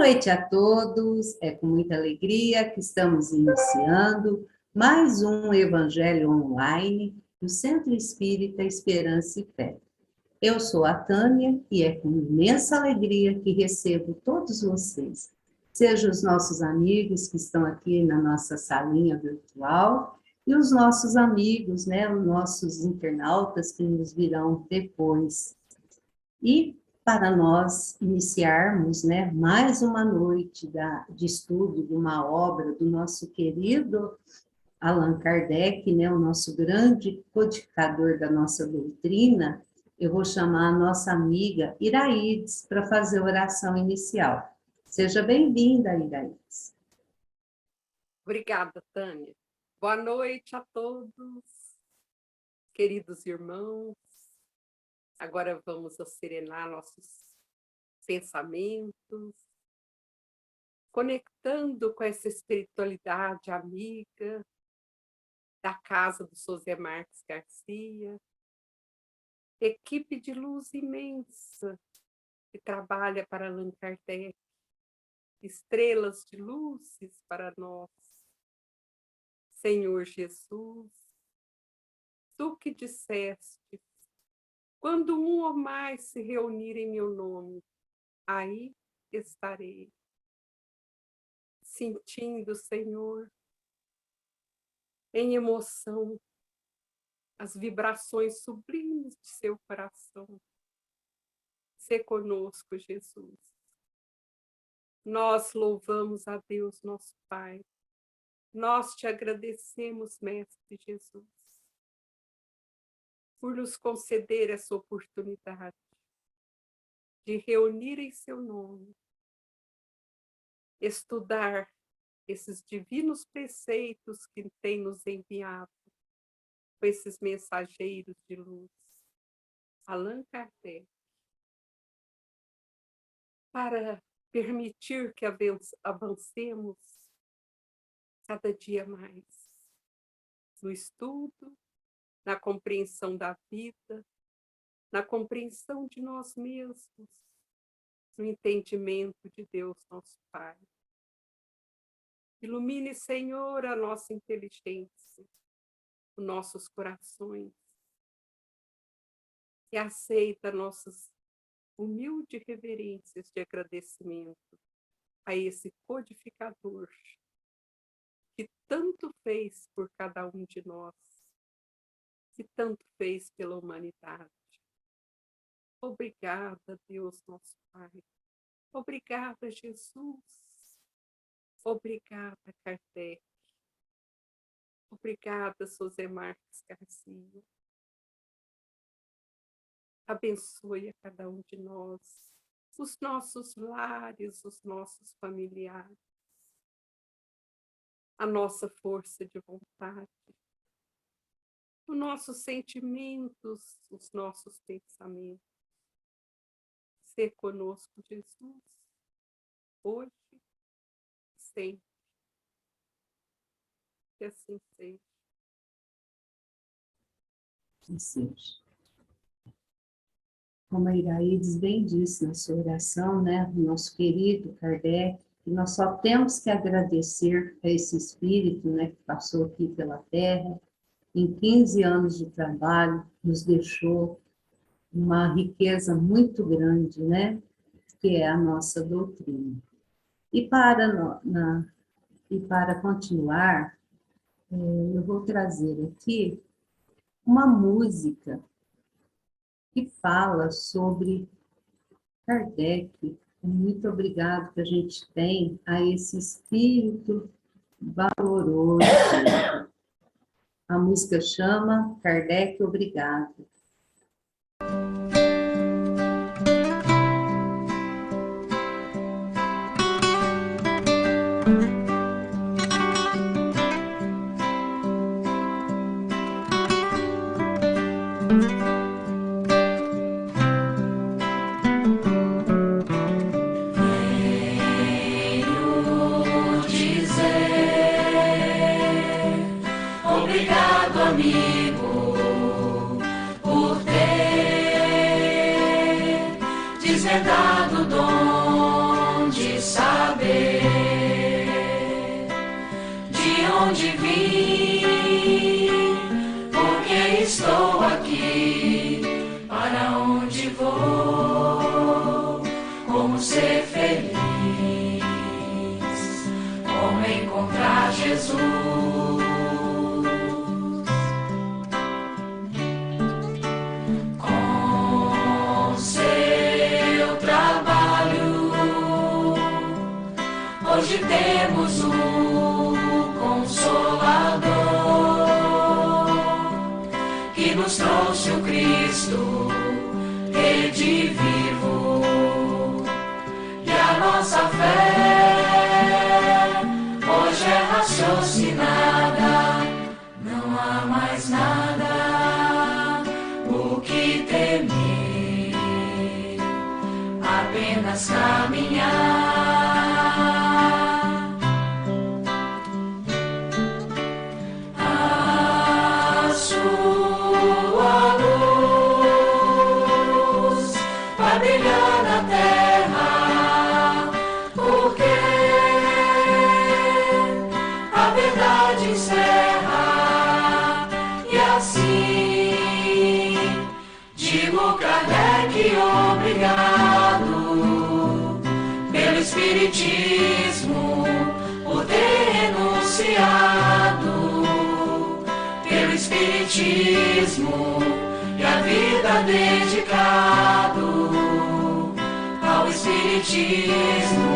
noite a todos, é com muita alegria que estamos iniciando mais um Evangelho Online do Centro Espírita Esperança e Fé. Eu sou a Tânia e é com imensa alegria que recebo todos vocês, sejam os nossos amigos que estão aqui na nossa salinha virtual e os nossos amigos, né, os nossos internautas que nos virão depois. E para nós iniciarmos, né, mais uma noite de estudo de uma obra do nosso querido Allan Kardec, né, o nosso grande codificador da nossa doutrina, eu vou chamar a nossa amiga Iraides para fazer a oração inicial. Seja bem-vinda, Iraides. Obrigada, Tânia. Boa noite a todos, queridos irmãos. Agora vamos serenar nossos pensamentos, conectando com essa espiritualidade amiga da casa do José Marques Garcia, equipe de luz imensa que trabalha para Allan Kardec, estrelas de luzes para nós. Senhor Jesus, tu que disseste, quando um ou mais se reunir em meu nome, aí estarei. Sentindo, Senhor, em emoção, as vibrações sublimes de seu coração. Sê conosco, Jesus. Nós louvamos a Deus, nosso Pai. Nós te agradecemos, Mestre Jesus, por nos conceder essa oportunidade de reunir em seu nome, estudar esses divinos preceitos que tem nos enviado, com esses mensageiros de luz, Allan Kardec, para permitir que avancemos cada dia mais no estudo, na compreensão da vida, na compreensão de nós mesmos, no entendimento de Deus, nosso Pai. Ilumine, Senhor, a nossa inteligência, os nossos corações, e aceita nossas humildes reverências de agradecimento a esse codificador que tanto fez por cada um de nós, que tanto fez pela humanidade. Obrigada, Deus, nosso Pai. Obrigada, Jesus. Obrigada, Kardec. Obrigada, José Marques Garcia. Abençoe a cada um de nós, os nossos lares, os nossos familiares, a nossa força de vontade, os nossos sentimentos, os nossos pensamentos. Ser conosco, Jesus, hoje e sempre. Que assim seja. Que seja. Como a Iraides bem disse na sua oração, né, do nosso querido Kardec, que nós só temos que agradecer a esse espírito, né, que passou aqui pela Terra, em 15 anos de trabalho, nos deixou uma riqueza muito grande, né, que é a nossa doutrina. E para continuar, eu vou trazer aqui uma música que fala sobre Kardec. Muito obrigado que a gente tem a esse espírito valoroso. A música chama Kardec, obrigado. Obrigado, amigo, por ter desvendado o dom de saber. onde vim, porque estou aqui, para onde vou, como ser feliz, como encontrar Jesus. Com seu trabalho, hoje temos Consolador, que nos trouxe o Cristo, rede vivo, e a nossa fé hoje é raciocinada, não há mais nada o que temer, apenas caminhar. Brilhar na terra, porque a verdade encerra, e assim digo Kardec, obrigado pelo Espiritismo, por ter renunciado, pelo Espiritismo e a vida dedicado ao Espiritismo.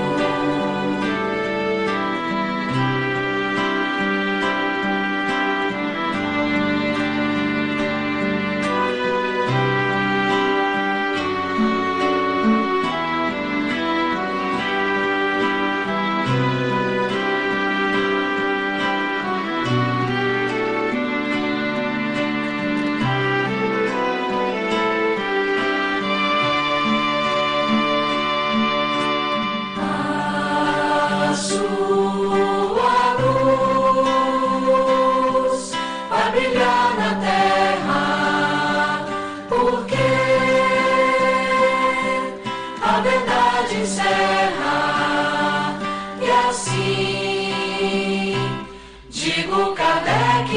Digo Kardec,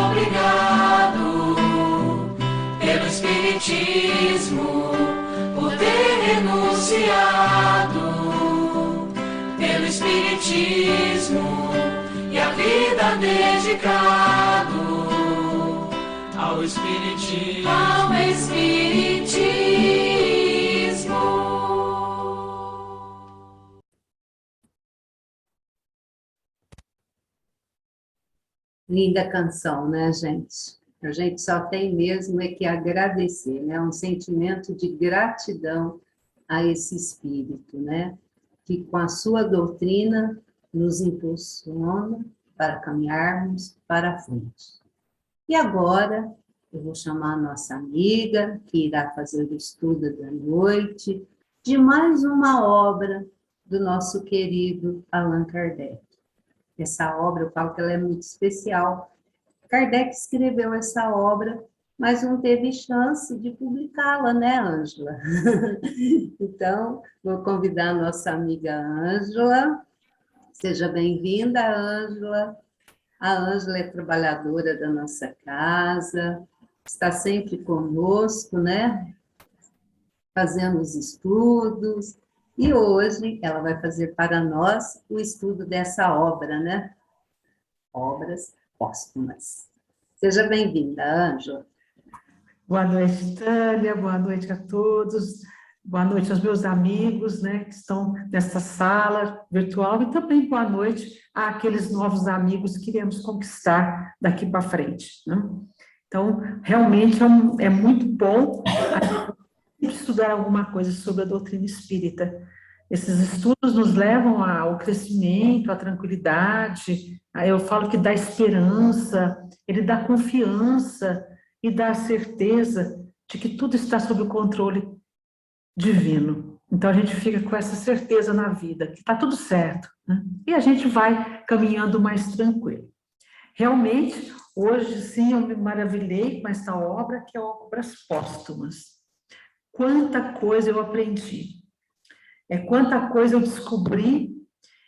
obrigado pelo Espiritismo, por ter renunciado, pelo Espiritismo e a vida dedicado ao Espiritismo. Ao Espiritismo. Linda canção, né, gente? A gente só tem mesmo é que agradecer, né? Um sentimento de gratidão a esse Espírito, né? Que com a sua doutrina nos impulsiona para caminharmos para frente. E agora, eu vou chamar a nossa amiga, que irá fazer o estudo da noite, de mais uma obra do nosso querido Allan Kardec. Essa obra, eu falo que ela é muito especial. Kardec escreveu essa obra, mas não teve chance de publicá-la, né, Ângela? Então, vou convidar a nossa amiga Ângela. Seja bem-vinda, Ângela. A Ângela é trabalhadora da nossa casa, está sempre conosco, né? Fazendo os estudos. E hoje ela vai fazer para nós o estudo dessa obra, né? Obras póstumas. Seja bem-vinda, Ângela. Boa noite, Tânia, boa noite a todos, boa noite aos meus amigos, né, que estão nessa sala virtual, e também boa noite àqueles novos amigos que iremos conquistar daqui para frente, né? Então, realmente é muito bom estudar alguma coisa sobre a doutrina espírita. Esses estudos nos levam ao crescimento, à tranquilidade, eu falo que dá esperança, ele dá confiança e dá a certeza de que tudo está sob o controle divino. Então a gente fica com essa certeza na vida, que está tudo certo, né? E a gente vai caminhando mais tranquilo. Realmente, hoje sim eu me maravilhei com essa obra, que é Obras Póstumas. Quanta coisa eu aprendi, quanta coisa eu descobri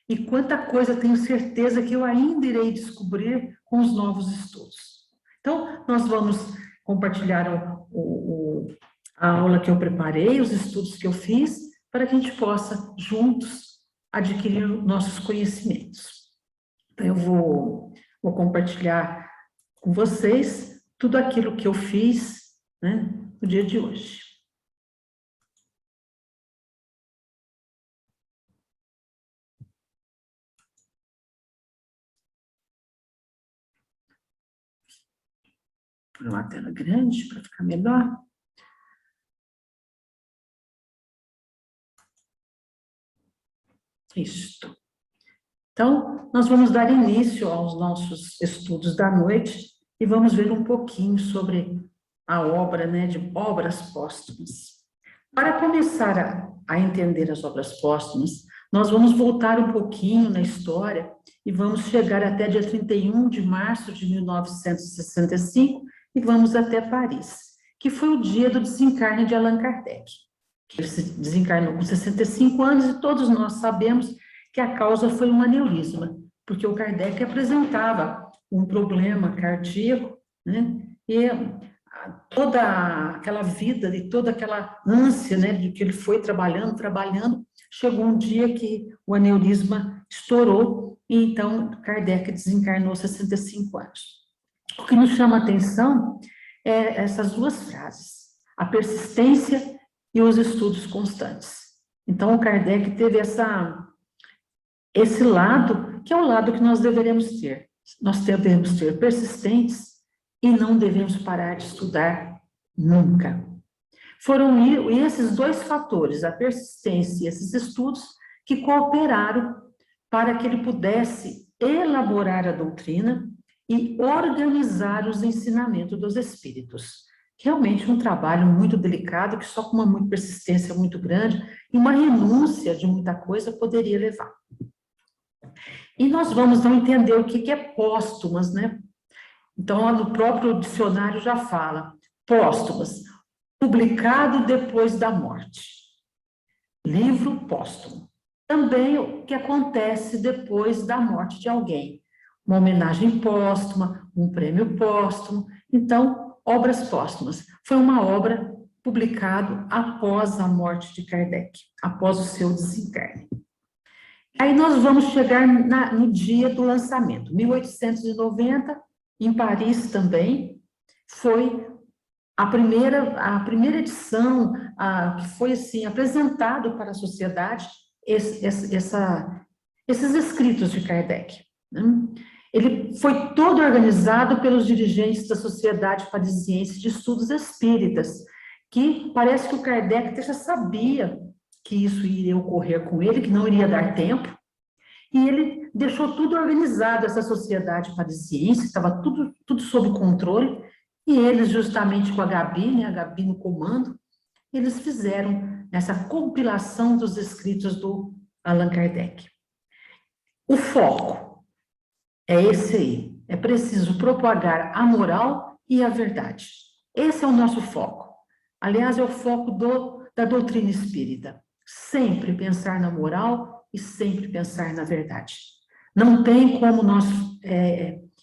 e quanta coisa tenho certeza que eu ainda irei descobrir com os novos estudos. Então, nós vamos compartilhar a aula que eu preparei, os estudos que eu fiz, para que a gente possa, juntos, adquirir nossos conhecimentos. Então, eu vou compartilhar com vocês tudo aquilo que eu fiz, né, no dia de hoje. Uma tela grande para ficar melhor. Isto. Então, nós vamos dar início aos nossos estudos da noite e vamos ver um pouquinho sobre a obra, né, de obras póstumas. Para começar a entender as obras póstumas, nós vamos voltar um pouquinho na história e vamos chegar até dia 31 de março de 1965 e vamos até Paris, que foi o dia do desencarne de Allan Kardec. Ele se desencarnou com 65 anos e todos nós sabemos que a causa foi um aneurisma, porque o Kardec apresentava um problema cardíaco, né? E toda aquela vida e toda aquela ânsia, né, de que ele foi trabalhando, chegou um dia que o aneurisma estourou e então Kardec desencarnou 65 anos. O que nos chama a atenção é essas duas frases, a persistência e os estudos constantes. Então, o Kardec teve esse lado, que é o lado que nós deveremos ter. Nós devemos ser persistentes e não devemos parar de estudar nunca. Foram esses dois fatores, a persistência e esses estudos, que cooperaram para que ele pudesse elaborar a doutrina e organizar os ensinamentos dos espíritos. Realmente um trabalho muito delicado, que só com uma persistência muito grande e uma renúncia de muita coisa poderia levar. E nós vamos então entender o que é póstumas, né? Então, no próprio dicionário já fala, póstumas, publicado depois da morte. Livro póstumo. Também o que acontece depois da morte de alguém. Uma homenagem póstuma, um prêmio póstumo. Então, obras póstumas. Foi uma obra publicada após a morte de Kardec, após o seu desencarne. Aí nós vamos chegar no dia do lançamento, 1890, em Paris também, foi a primeira edição que foi assim, apresentado para a sociedade esses escritos de Kardec. Né? Ele foi todo organizado pelos dirigentes da Sociedade Parisiense de Estudos Espíritas, que parece que o Kardec já sabia que isso iria ocorrer com ele, que não iria dar tempo, e ele deixou tudo organizado, essa Sociedade Parisiense, estava tudo sob controle, e eles, justamente com a Gabi, né, a Gabi no comando, eles fizeram essa compilação dos escritos do Allan Kardec. O foco é esse aí, é preciso propagar a moral e a verdade. Esse é o nosso foco. Aliás, é o foco da doutrina espírita. Sempre pensar na moral e sempre pensar na verdade. Não tem como nós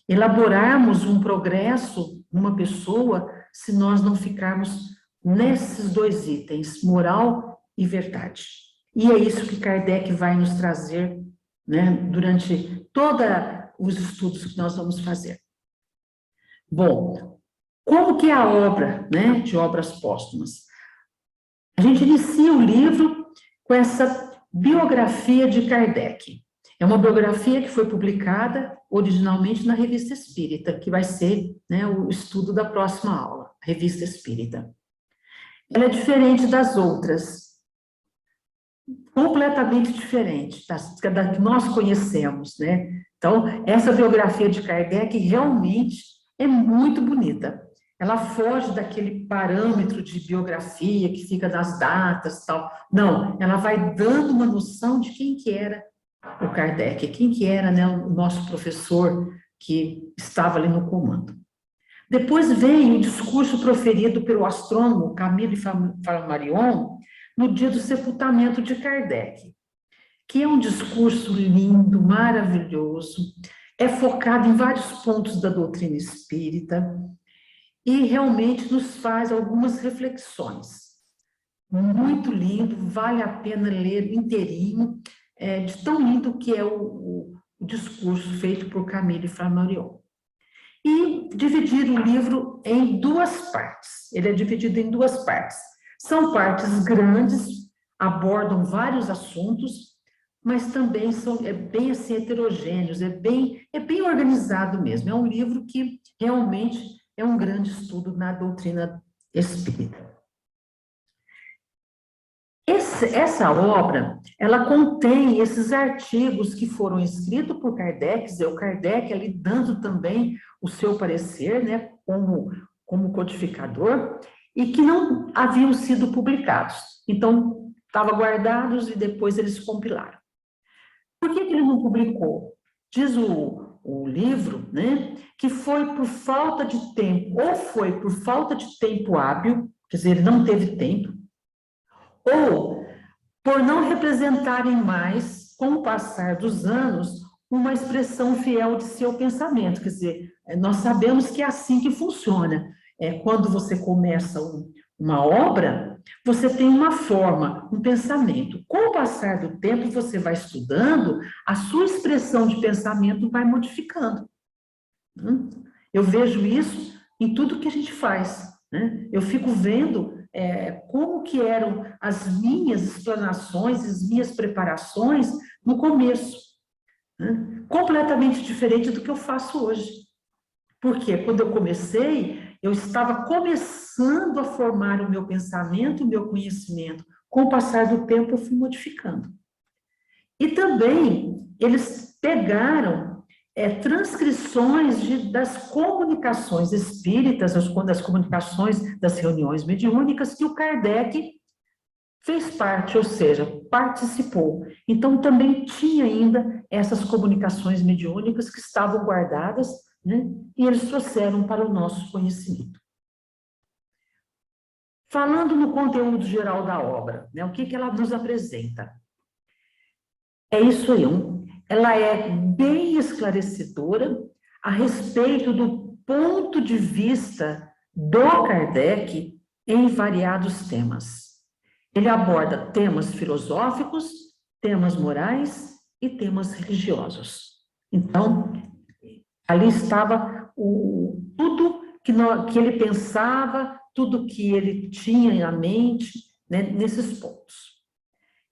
elaborarmos um progresso numa pessoa se nós não ficarmos nesses dois itens, moral e verdade. E é isso que Kardec vai nos trazer, né, durante todos os estudos que nós vamos fazer. Bom, como que é a obra, né, de obras póstumas? A gente inicia o livro com essa biografia de Kardec. É uma biografia que foi publicada originalmente na Revista Espírita, que vai ser, né, o estudo da próxima aula, Revista Espírita. Ela é diferente das outras, completamente diferente da que nós conhecemos, né? Então, essa biografia de Kardec realmente é muito bonita. Ela foge daquele parâmetro de biografia que fica nas datas e tal. Não, ela vai dando uma noção de quem que era o Kardec, quem que era, né, o nosso professor que estava ali no comando. Depois vem o discurso proferido pelo astrônomo Camille Flammarion no dia do sepultamento de Kardec. que é um discurso lindo, maravilhoso, é focado em vários pontos da doutrina espírita e realmente nos faz algumas reflexões. Muito lindo, vale a pena ler inteirinho, de tão lindo que é o discurso feito por Camille Flammarion. E dividir o livro em duas partes. Ele é dividido em duas partes. São partes grandes, abordam vários assuntos, mas também é bem assim, heterogêneos, é bem organizado mesmo. É um livro que realmente é um grande estudo na doutrina espírita. Essa obra, ela contém esses artigos que foram escritos por Kardec, o Kardec ali dando também o seu parecer, né, como codificador, e que não haviam sido publicados. Então, estavam guardados e depois eles compilaram. Por que ele não publicou? Diz o livro, né, que foi por falta de tempo, ou foi por falta de tempo hábil, quer dizer, ele não teve tempo, ou por não representarem mais, com o passar dos anos, uma expressão fiel de seu pensamento. Quer dizer, nós sabemos que é assim que funciona. Quando você começa uma obra, você tem uma forma, um pensamento. Com o passar do tempo, você vai estudando, a sua expressão de pensamento vai modificando. Eu vejo isso em tudo que a gente faz, né? Eu fico vendo como que eram as minhas explanações, as minhas preparações no começo, né? Completamente diferente do que eu faço hoje. Porque quando eu comecei, eu estava começando a formar o meu pensamento, o meu conhecimento. Com o passar do tempo, eu fui modificando. E também, eles pegaram transcrições das comunicações espíritas, das comunicações das reuniões mediúnicas que o Kardec fez parte, ou seja, participou. Então, também tinha ainda essas comunicações mediúnicas que estavam guardadas, né, e eles trouxeram para o nosso conhecimento. Falando no conteúdo geral da obra, né, o que ela nos apresenta? É isso aí, ela é bem esclarecedora a respeito do ponto de vista do Kardec em variados temas. Ele aborda temas filosóficos, temas morais e temas religiosos. Então, ali estava tudo que ele pensava, tudo que ele tinha na mente, né, nesses pontos.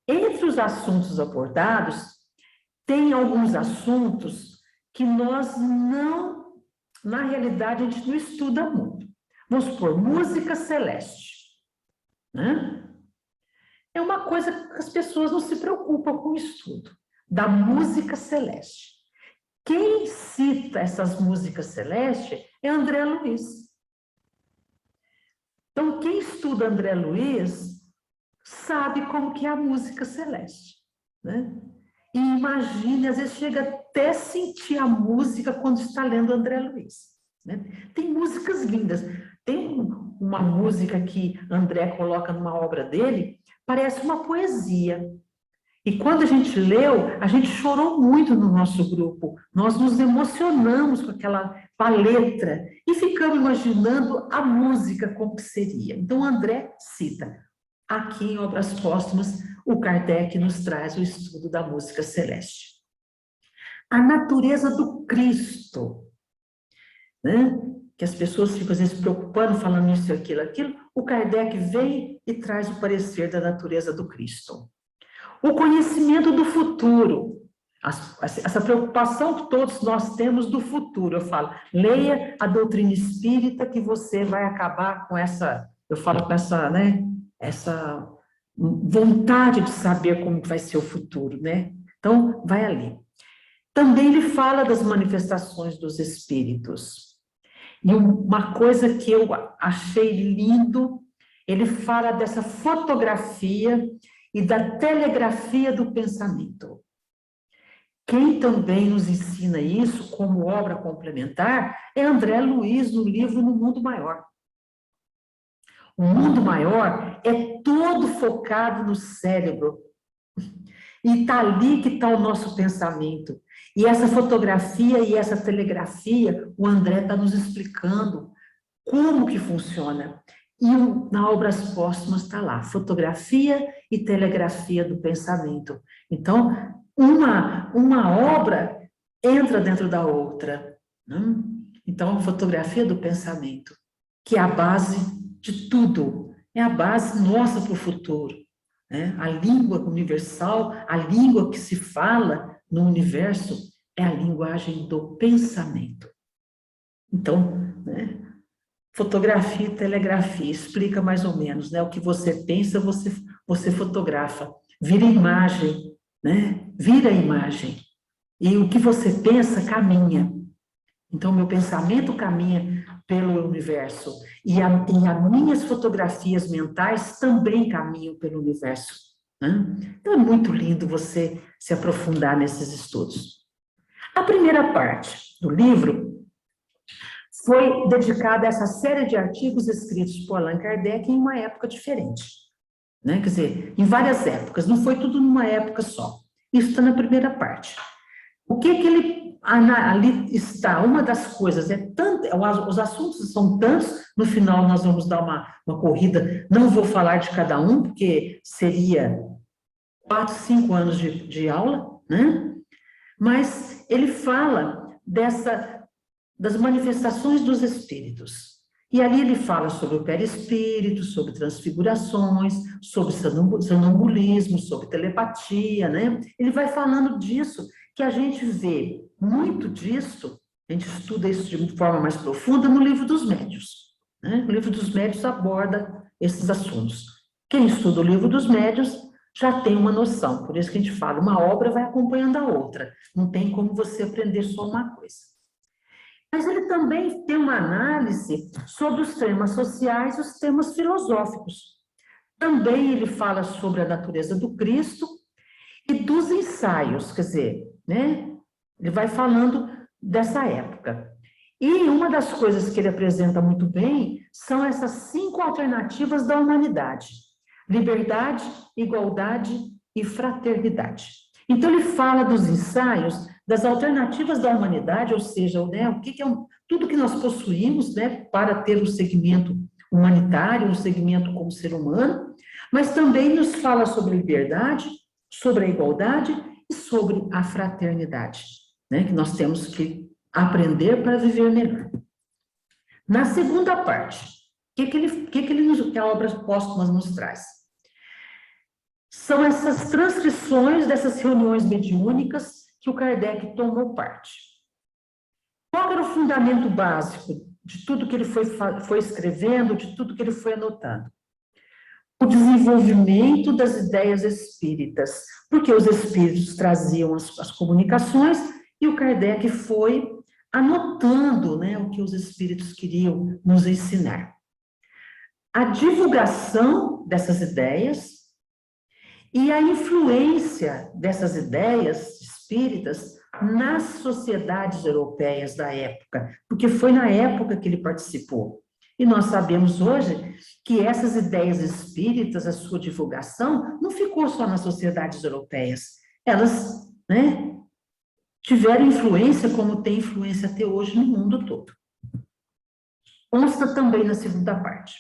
Entre os assuntos abordados, tem alguns assuntos que nós não, na realidade, a gente não estuda muito. Vamos supor, música celeste, né? É uma coisa que as pessoas não se preocupam com o estudo da música celeste. Quem cita essas músicas celestes é André Luiz. Então, quem estuda André Luiz sabe como que é a música celeste, né? E imagine, às vezes chega até a sentir a música quando está lendo André Luiz, né? Tem músicas lindas. Tem uma música que André coloca numa obra dele, parece uma poesia. E quando a gente leu, a gente chorou muito no nosso grupo. Nós nos emocionamos com a letra e ficamos imaginando a música como que seria. Então, André cita. Aqui em Obras Póstumas, o Kardec nos traz o estudo da música celeste. A natureza do Cristo, né? Que as pessoas ficam às vezes preocupando, falando isso, aquilo, o Kardec vem e traz o parecer da natureza do Cristo. O conhecimento do futuro, essa preocupação que todos nós temos do futuro, eu falo, leia a doutrina espírita que você vai acabar com essa, eu falo com essa, né, essa vontade de saber como vai ser o futuro, né? Então, vai ali. Também ele fala das manifestações dos espíritos. E uma coisa que eu achei lindo, ele fala dessa fotografia e da telegrafia do pensamento. Quem também nos ensina isso como obra complementar é André Luiz, no livro No Mundo Maior. O mundo maior é todo focado no cérebro. E está ali que está o nosso pensamento. E essa fotografia e essa telegrafia, o André está nos explicando como que funciona. E na Obras Póstumas está lá, fotografia e telegrafia do pensamento. Então, uma obra entra dentro da outra. Né? Então, fotografia do pensamento, que é a base de tudo, é a base nossa para o futuro. Né? A língua universal, a língua que se fala no universo, é a linguagem do pensamento. Então, né? Fotografia e telegrafia, explica mais ou menos, né? O que você pensa, você fotografa, vira imagem, né? Vira imagem. E o que você pensa, caminha. Então, meu pensamento caminha pelo universo. E as minhas fotografias mentais também caminham pelo universo. Né? Então, é muito lindo você se aprofundar nesses estudos. A primeira parte do livro foi dedicada a essa série de artigos escritos por Allan Kardec em uma época diferente. Né? Quer dizer, em várias épocas, não foi tudo numa época só. Isso está na primeira parte. O que ele ali está? Uma das coisas é tanto, os assuntos são tantos, no final nós vamos dar uma corrida, não vou falar de cada um, porque seria 4, 5 anos de aula, né? Mas ele fala das manifestações dos espíritos. E ali ele fala sobre o perispírito, sobre transfigurações, sobre sonambulismo, sobre telepatia, né? Ele vai falando disso, que a gente vê muito disso, a gente estuda isso de forma mais profunda no Livro dos Médiuns. Né? O Livro dos Médiuns aborda esses assuntos. Quem estuda o Livro dos Médiuns já tem uma noção, por isso que a gente fala, uma obra vai acompanhando a outra, não tem como você aprender só uma coisa. Mas ele também tem uma análise sobre os temas sociais e os temas filosóficos. Também ele fala sobre a natureza do Cristo e dos ensaios, quer dizer, né? Ele vai falando dessa época. E uma das coisas que ele apresenta muito bem são essas 5 alternativas da humanidade: liberdade, igualdade e fraternidade. Então ele fala dos ensaios, das alternativas da humanidade, ou seja, né, o que é tudo que nós possuímos, né, para ter um segmento humanitário, um segmento como ser humano, mas também nos fala sobre liberdade, sobre a igualdade e sobre a fraternidade, né, que nós temos que aprender para viver melhor. Na segunda parte, que a Obras Póstumas nos traz? São essas transcrições dessas reuniões mediúnicas que o Kardec tomou parte. Qual era o fundamento básico de tudo que ele foi escrevendo, de tudo que ele foi anotando? O desenvolvimento das ideias espíritas, porque os espíritos traziam as comunicações e o Kardec foi anotando, né, o que os espíritos queriam nos ensinar. A divulgação dessas ideias e a influência dessas ideias espíritas nas sociedades europeias da época, porque foi na época que ele participou. E nós sabemos hoje que essas ideias espíritas, a sua divulgação, não ficou só nas sociedades europeias. Elas, né, tiveram influência, como tem influência até hoje no mundo todo. Consta também na segunda parte.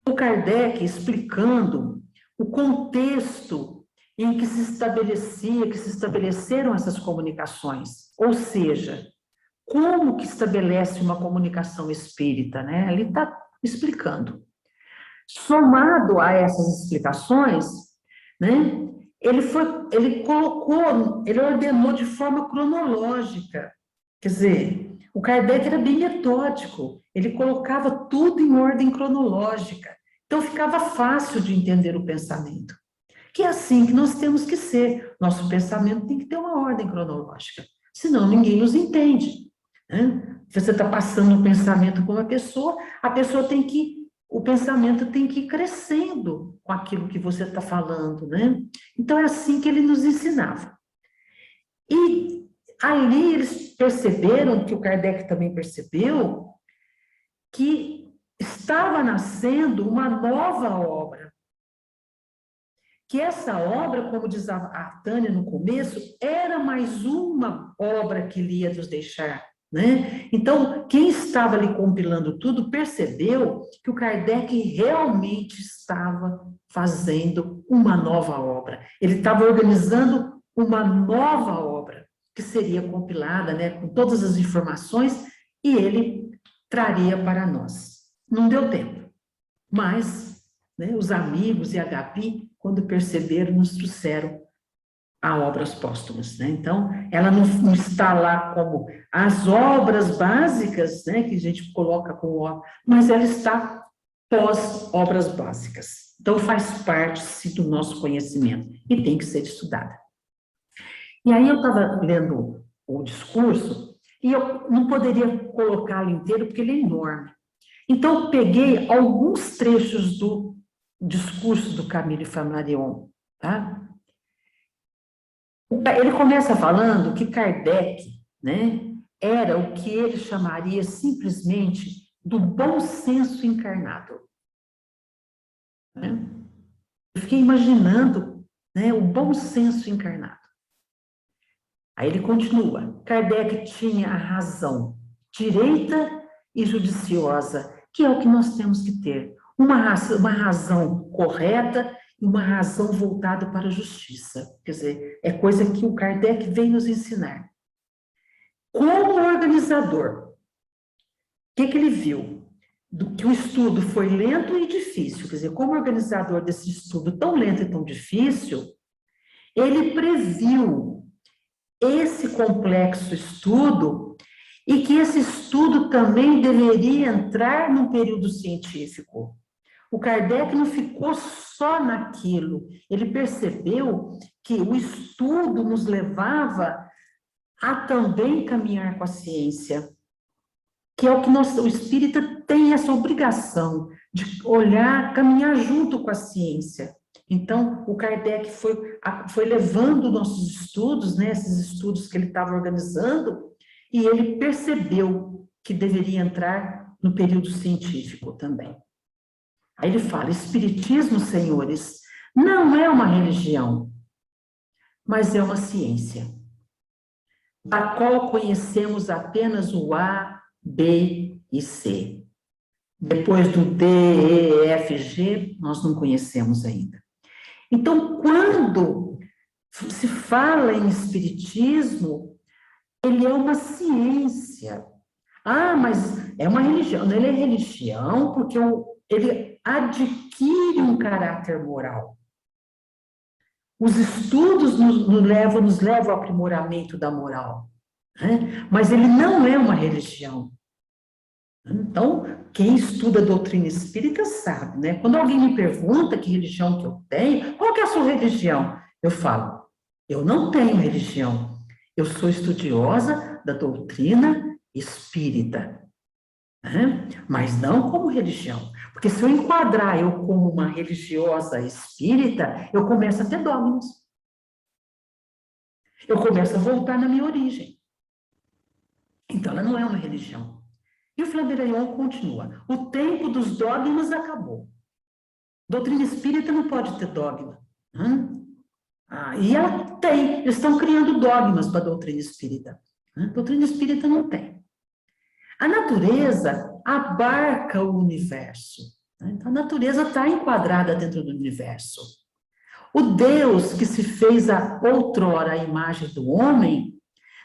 O Kardec explicando o contexto em que se estabeleceram essas comunicações, ou seja, como que estabelece uma comunicação espírita, né? Ele está explicando. Somado a essas explicações, né? Ele ordenou de forma cronológica, quer dizer, o Kardec era bem metódico, ele colocava tudo em ordem cronológica, então ficava fácil de entender o pensamento. Que é assim que nós temos que ser, nosso pensamento tem que ter uma ordem cronológica, senão ninguém nos entende. Né? Você está passando um pensamento com uma pessoa, o pensamento tem que ir crescendo com aquilo que você está falando, né? Então, é assim que ele nos ensinava. E ali eles perceberam, que o Kardec também percebeu, que estava nascendo uma nova obra, que essa obra, como diz a Tânia no começo, era mais uma obra que ele ia nos deixar, né? Então, quem estava ali compilando tudo percebeu que o Kardec realmente estava fazendo uma nova obra. Ele estava organizando uma nova obra, que seria compilada, né, com todas as informações, e ele traria para nós. Não deu tempo, mas, né, os amigos e a Gabi, quando perceberam, nos trouxeram a obras póstumas, né? Então, ela não está lá como as obras básicas, né, que a gente coloca como obra, mas ela está pós obras básicas. Então, faz parte, sim, do nosso conhecimento e tem que ser estudada. E aí eu estava lendo o discurso e eu não poderia colocá-lo inteiro porque ele é enorme. Então, eu peguei alguns trechos do discurso do Camille Flammarion, tá? Ele começa falando que Kardec, né, era o que ele chamaria simplesmente do bom senso encarnado. Né? Eu fiquei imaginando, né, o bom senso encarnado. Aí ele continua, Kardec tinha a razão direita e judiciosa, que é o que nós temos que ter. Uma razão correta e uma razão voltada para a justiça. Quer dizer, é coisa que o Kardec vem nos ensinar. Como organizador, o que ele viu? Que o estudo foi lento e difícil. Quer dizer, como organizador desse estudo tão lento e tão difícil, ele previu esse complexo estudo e que esse estudo também deveria entrar num período científico. O Kardec não ficou só naquilo, ele percebeu que o estudo nos levava a também caminhar com a ciência, que é o que o espírita tem essa obrigação de olhar, caminhar junto com a ciência. Então, o Kardec foi levando nossos estudos, né, esses estudos que ele estava organizando, e ele percebeu que deveria entrar no período científico também. Aí ele fala, espiritismo, senhores, não é uma religião, mas é uma ciência, da qual conhecemos apenas o A, B e C. Depois do D, E, F, G, nós não conhecemos ainda. Então, quando se fala em espiritismo, ele é uma ciência. Ah, mas é uma religião. Não, ele é religião porque ele adquire um caráter moral. Os estudos nos levam ao aprimoramento da moral, né? Mas ele não é uma religião. Então, quem estuda a doutrina espírita sabe, né? Quando alguém me pergunta que religião que eu tenho, qual que é a sua religião? Eu falo, eu não tenho religião. Eu sou estudiosa da doutrina espírita, né? Mas não como religião. Porque se eu enquadrar eu como uma religiosa espírita, eu começo a ter dogmas. Eu começo a voltar na minha origem. Então, ela não é uma religião. E o Flammarion continua. O tempo dos dogmas acabou. Doutrina espírita não pode ter dogma. E ela tem. Eles estão criando dogmas para a doutrina espírita. Doutrina espírita não tem. A natureza abarca o universo. Então, a natureza está enquadrada dentro do universo. O Deus que se fez outrora a imagem do homem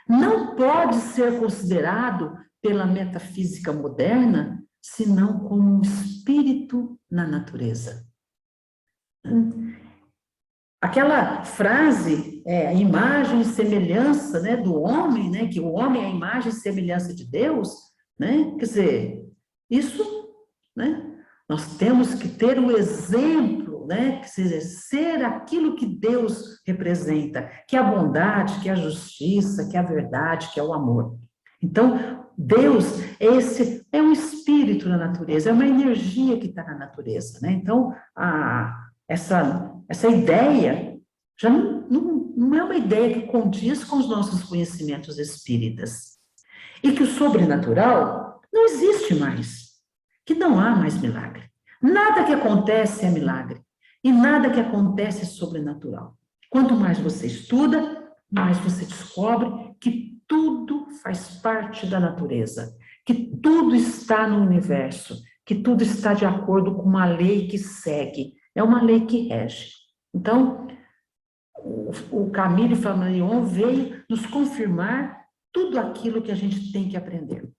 não pode ser considerado pela metafísica moderna, senão como um espírito na natureza. Aquela frase, a imagem e semelhança, né, do homem, né, que o homem é a imagem e semelhança de Deus, né, quer dizer, isso, né, nós temos que ter o exemplo, né, quer dizer, ser aquilo que Deus representa, que é a bondade, que é a justiça, que é a verdade, que é o amor. Então, Deus é um espírito na natureza, é uma energia que está na natureza, né? Então, essa ideia já não é uma ideia que condiz com os nossos conhecimentos espíritas. E que o sobrenatural não existe mais, que não há mais milagre. Nada que acontece é milagre. E nada que acontece é sobrenatural. Quanto mais você estuda, mais você descobre que tudo faz parte da natureza, que tudo está no universo, que tudo está de acordo com uma lei que segue, é uma lei que rege. Então, o Camille Flammarion veio nos confirmar tudo aquilo que a gente tem que aprender.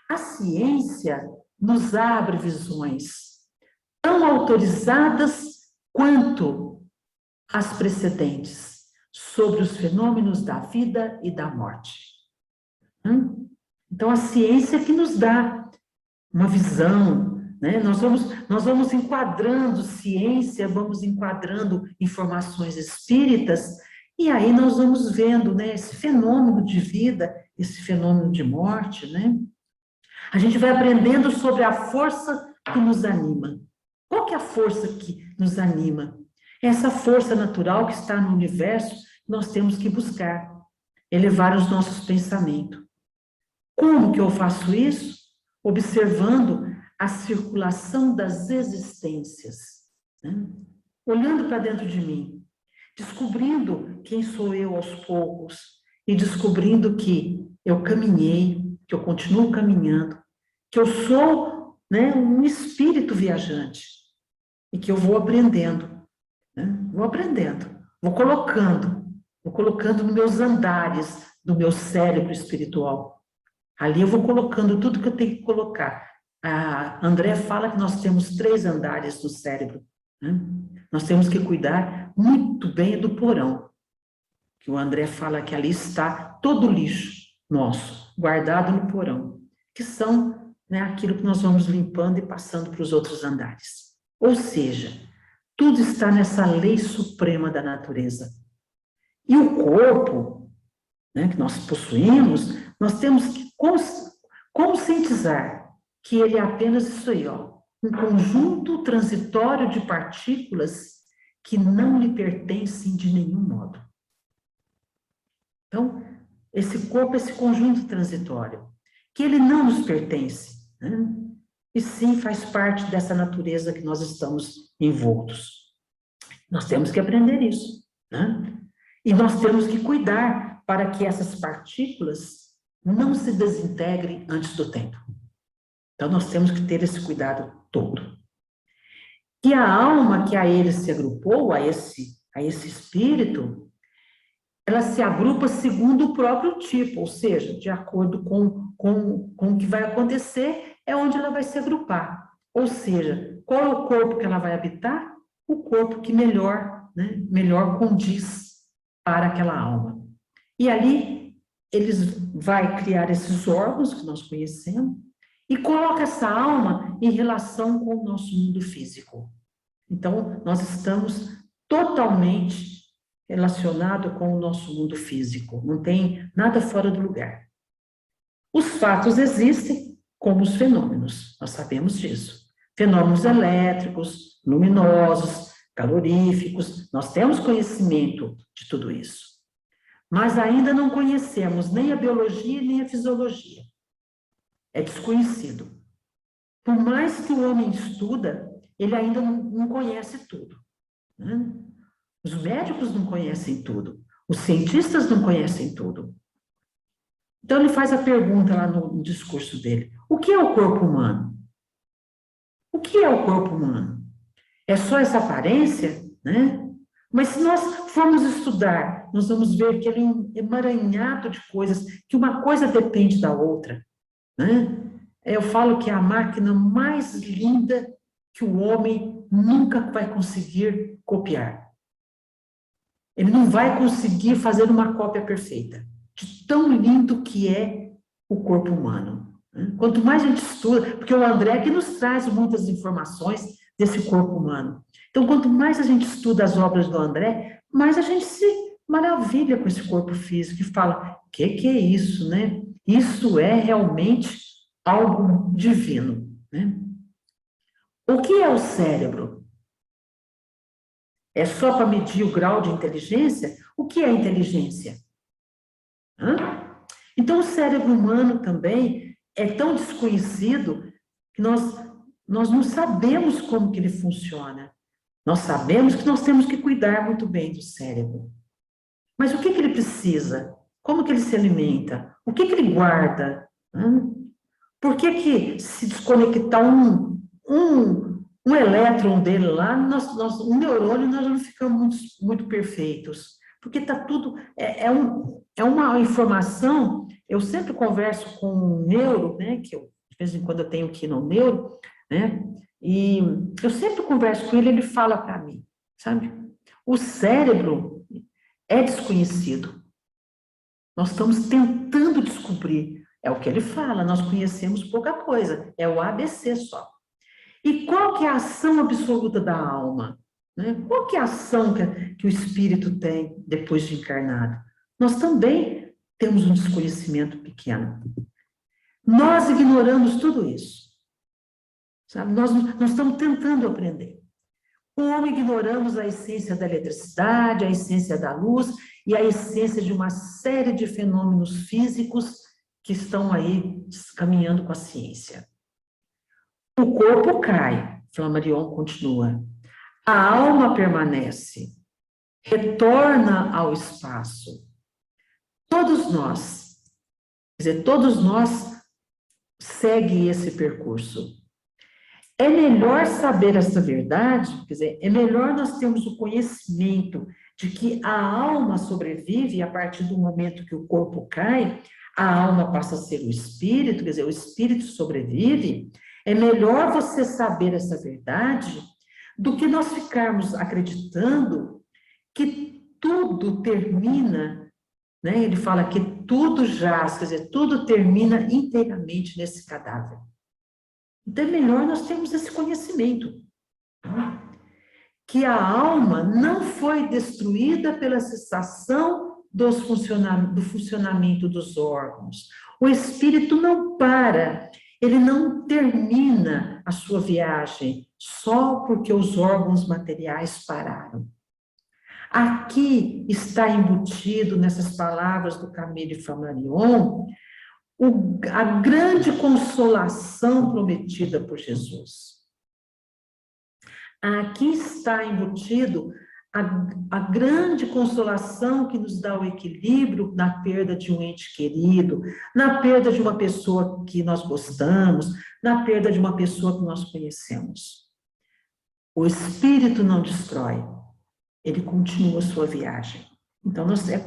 A ciência nos abre visões tão autorizadas quanto as precedentes sobre os fenômenos da vida e da morte. Então, a ciência que nos dá uma visão, né? Nós vamos enquadrando ciência, vamos enquadrando informações espíritas, e aí nós vamos vendo, né, esse fenômeno de vida, esse fenômeno de morte, né? A gente vai aprendendo sobre a força que nos anima. Qual que é a força que nos anima? Essa força natural que está no universo, nós temos que buscar, elevar os nossos pensamentos. Como que eu faço isso? Observando a circulação das existências, né? Olhando para dentro de mim, descobrindo quem sou eu aos poucos e descobrindo que eu caminhei, que eu continuo caminhando, que eu sou, né, um espírito viajante e que eu vou aprendendo, né? Vou aprendendo, vou colocando nos meus andares do meu cérebro espiritual. Ali eu vou colocando tudo que eu tenho que colocar. A André fala que nós temos 3 andares do cérebro, né? Nós temos que cuidar muito bem do porão, que o André fala que ali está todo o lixo nosso, guardado no porão, que são, né, aquilo que nós vamos limpando e passando para os outros andares. Ou seja, tudo está nessa lei suprema da natureza. E o corpo, né, que nós possuímos, nós temos que conscientizar que ele é apenas isso aí, ó, um conjunto transitório de partículas que não lhe pertencem de nenhum modo. Então, esse corpo, esse conjunto transitório, que ele não nos pertence, né? E sim faz parte dessa natureza que nós estamos envoltos. Nós temos que aprender isso, né? E nós temos que cuidar para que essas partículas não se desintegrem antes do tempo. Então, nós temos que ter esse cuidado todo. E a alma que a ele se agrupou, a esse espírito, ela se agrupa segundo o próprio tipo, ou seja, de acordo com o que vai acontecer, é onde ela vai se agrupar. Ou seja, qual é o corpo que ela vai habitar? O corpo que melhor, né, melhor condiz para aquela alma. E ali, eles vai criar esses órgãos que nós conhecemos e coloca essa alma em relação com o nosso mundo físico. Então, nós estamos totalmente relacionado com o nosso mundo físico, não tem nada fora do lugar. Os fatos existem como os fenômenos, nós sabemos disso. Fenômenos elétricos, luminosos, caloríficos, nós temos conhecimento de tudo isso. Mas ainda não conhecemos nem a biologia nem a fisiologia. É desconhecido. Por mais que o homem estuda, ele ainda não conhece tudo, né? Os médicos não conhecem tudo, os cientistas não conhecem tudo. Então, ele faz a pergunta lá no discurso dele: o que é o corpo humano? O que é o corpo humano? É só essa aparência, né? Mas se nós formos estudar, nós vamos ver que ele é um emaranhado de coisas, que uma coisa depende da outra, né? Eu falo que é a máquina mais linda que o homem nunca vai conseguir copiar. Ele não vai conseguir fazer uma cópia perfeita de tão lindo que é o corpo humano. Quanto mais a gente estuda, porque o André que nos traz muitas informações desse corpo humano. Então, quanto mais a gente estuda as obras do André, mais a gente se maravilha com esse corpo físico e fala: que é isso, né? Isso é realmente algo divino, né? O que é o cérebro? É só para medir o grau de inteligência? O que é inteligência? Então, o cérebro humano também é tão desconhecido que nós não sabemos como que ele funciona. Nós sabemos que nós temos que cuidar muito bem do cérebro. Mas o que ele precisa? Como que ele se alimenta? O que ele guarda? Por que se desconectar um elétron dele lá, um neurônio, nós não ficamos muito perfeitos? Porque está tudo... É uma informação... Eu sempre converso com um neuro, né? Que de vez em quando eu tenho aqui no neuro, né? E eu sempre converso com ele, ele fala para mim, sabe? O cérebro é desconhecido. Nós estamos tentando descobrir. É o que ele fala, nós conhecemos pouca coisa. É o ABC só. E qual que é a ação absoluta da alma? Né? Qual que é a ação que o espírito tem depois de encarnado? Nós também temos um desconhecimento pequeno. Nós ignoramos tudo isso. Sabe? Nós estamos tentando aprender. Como ignoramos a essência da eletricidade, a essência da luz e a essência de uma série de fenômenos físicos que estão aí caminhando com a ciência. O corpo cai, Flammarion continua. A alma permanece, retorna ao espaço. Todos nós, quer dizer, todos nós seguem esse percurso. É melhor saber essa verdade, quer dizer, é melhor nós termos o conhecimento de que a alma sobrevive a partir do momento que o corpo cai, a alma passa a ser o espírito, quer dizer, o espírito sobrevive. É melhor você saber essa verdade do que nós ficarmos acreditando que tudo termina, né? Ele fala que tudo jaz, quer dizer, tudo termina inteiramente nesse cadáver. Então, é melhor nós termos esse conhecimento, que a alma não foi destruída pela cessação do funcionamento dos órgãos. O espírito não para, ele não termina a sua viagem só porque os órgãos materiais pararam. Aqui está embutido, nessas palavras do Camille Flammarion, a grande consolação prometida por Jesus. Aqui está embutido a grande consolação que nos dá o equilíbrio na perda de um ente querido, na perda de uma pessoa que nós gostamos, na perda de uma pessoa que nós conhecemos. O espírito não destrói, ele continua a sua viagem. Então,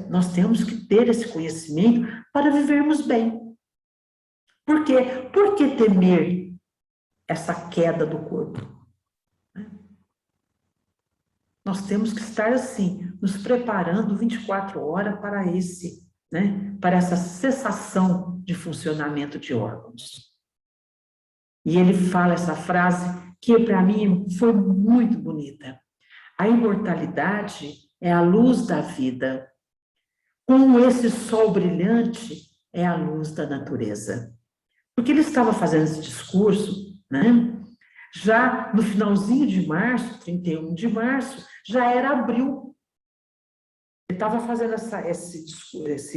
nós temos que ter esse conhecimento para vivermos bem. Por quê? Por que temer essa queda do corpo? Nós temos que estar assim, nos preparando 24 horas para para essa cessação de funcionamento de órgãos. E ele fala essa frase que para mim foi muito bonita. A imortalidade é a luz da vida. Como esse sol brilhante é a luz da natureza. Porque ele estava fazendo esse discurso, né? Já no finalzinho de março, 31 de março, já era abril. Ele estava fazendo esse discurso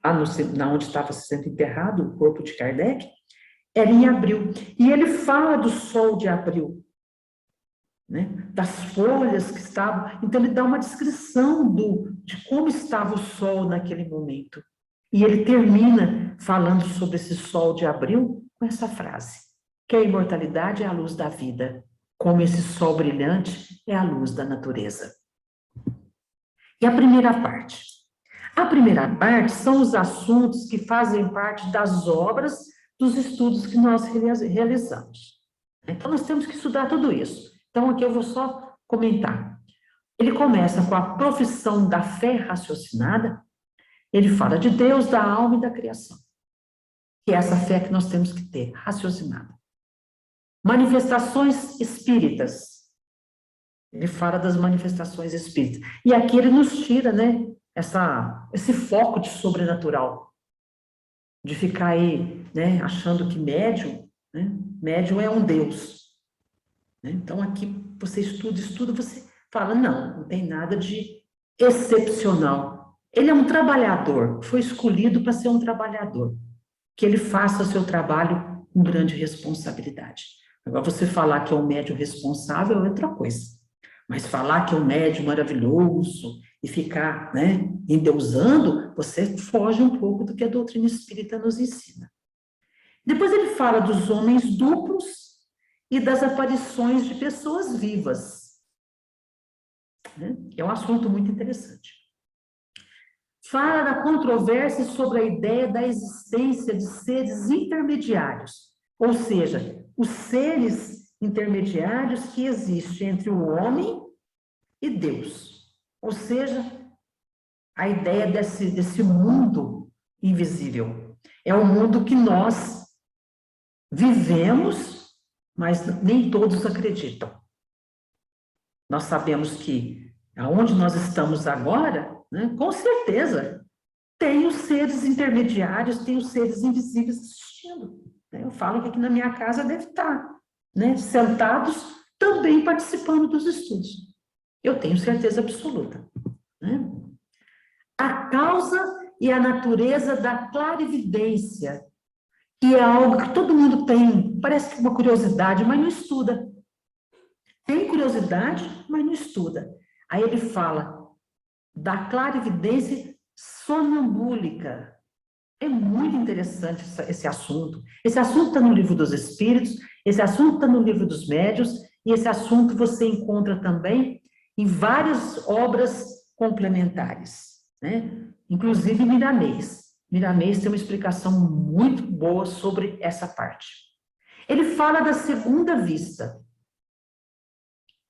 onde estava sendo enterrado o corpo de Kardec, era em abril. E ele fala do sol de abril, né? Das folhas que estavam. Então, ele dá uma descrição de como estava o sol naquele momento. E ele termina falando sobre esse sol de abril com essa frase, que a imortalidade é a luz da vida, como esse sol brilhante é a luz da natureza. E a primeira parte? A primeira parte são os assuntos que fazem parte das obras dos estudos que nós realizamos. Então, nós temos que estudar tudo isso. Então, aqui eu vou só comentar. Ele começa com a profissão da fé raciocinada. Ele fala de Deus, da alma e da criação. Que é essa fé que nós temos que ter, raciocinada. Manifestações espíritas. Ele fala das manifestações espíritas. E aqui ele nos tira, né, esse foco de sobrenatural. De ficar aí, né, achando que médium é um Deus. Então, aqui você estuda, você fala, não tem nada de excepcional. Ele é um trabalhador, foi escolhido para ser um trabalhador. Que ele faça o seu trabalho com grande responsabilidade. Agora, você falar que é um médium responsável é outra coisa. Mas falar que é um médium maravilhoso e ficar, né, endeusando, você foge um pouco do que a doutrina espírita nos ensina. Depois ele fala dos homens duplos e das aparições de pessoas vivas, né? É um assunto muito interessante. Fala da controvérsia sobre a ideia da existência de seres intermediários, ou seja, os seres intermediários que existem entre o homem e Deus. Ou seja, a ideia desse mundo invisível. É um mundo que nós vivemos, mas nem todos acreditam. Nós sabemos que aonde nós estamos agora, né, com certeza, tem os seres intermediários, tem os seres invisíveis assistindo. Eu falo que aqui na minha casa deve estar, né, sentados, também participando dos estudos. Eu tenho certeza absoluta. Né? A causa e a natureza da clarividência, que é algo que todo mundo tem, parece que uma curiosidade, mas não estuda. Tem curiosidade, mas não estuda. Aí ele fala da clarividência sonambúlica. É muito interessante esse assunto. Esse assunto está no Livro dos Espíritos, esse assunto está no Livro dos Médiuns, e esse assunto você encontra também em várias obras complementares, né? Inclusive Miramês. Miramês tem uma explicação muito boa sobre essa parte. Ele fala da segunda vista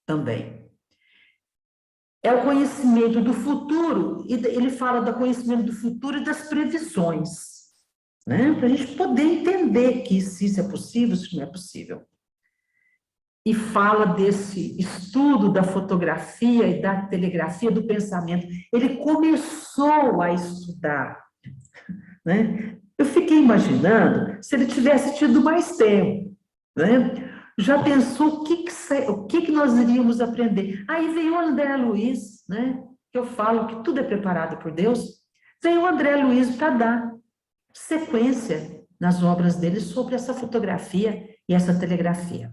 também. É o conhecimento do futuro, e ele fala do conhecimento do futuro e das previsões, né? Para a gente poder entender que se isso é possível, se não é possível. E fala desse estudo da fotografia e da telegrafia do pensamento. Ele começou a estudar, né? Eu fiquei imaginando se ele tivesse tido mais tempo, né? Já pensou o que nós iríamos aprender? Aí veio o André Luiz, né? Que eu falo que tudo é preparado por Deus. Veio o André Luiz para dar sequência nas obras dele sobre essa fotografia e essa telegrafia.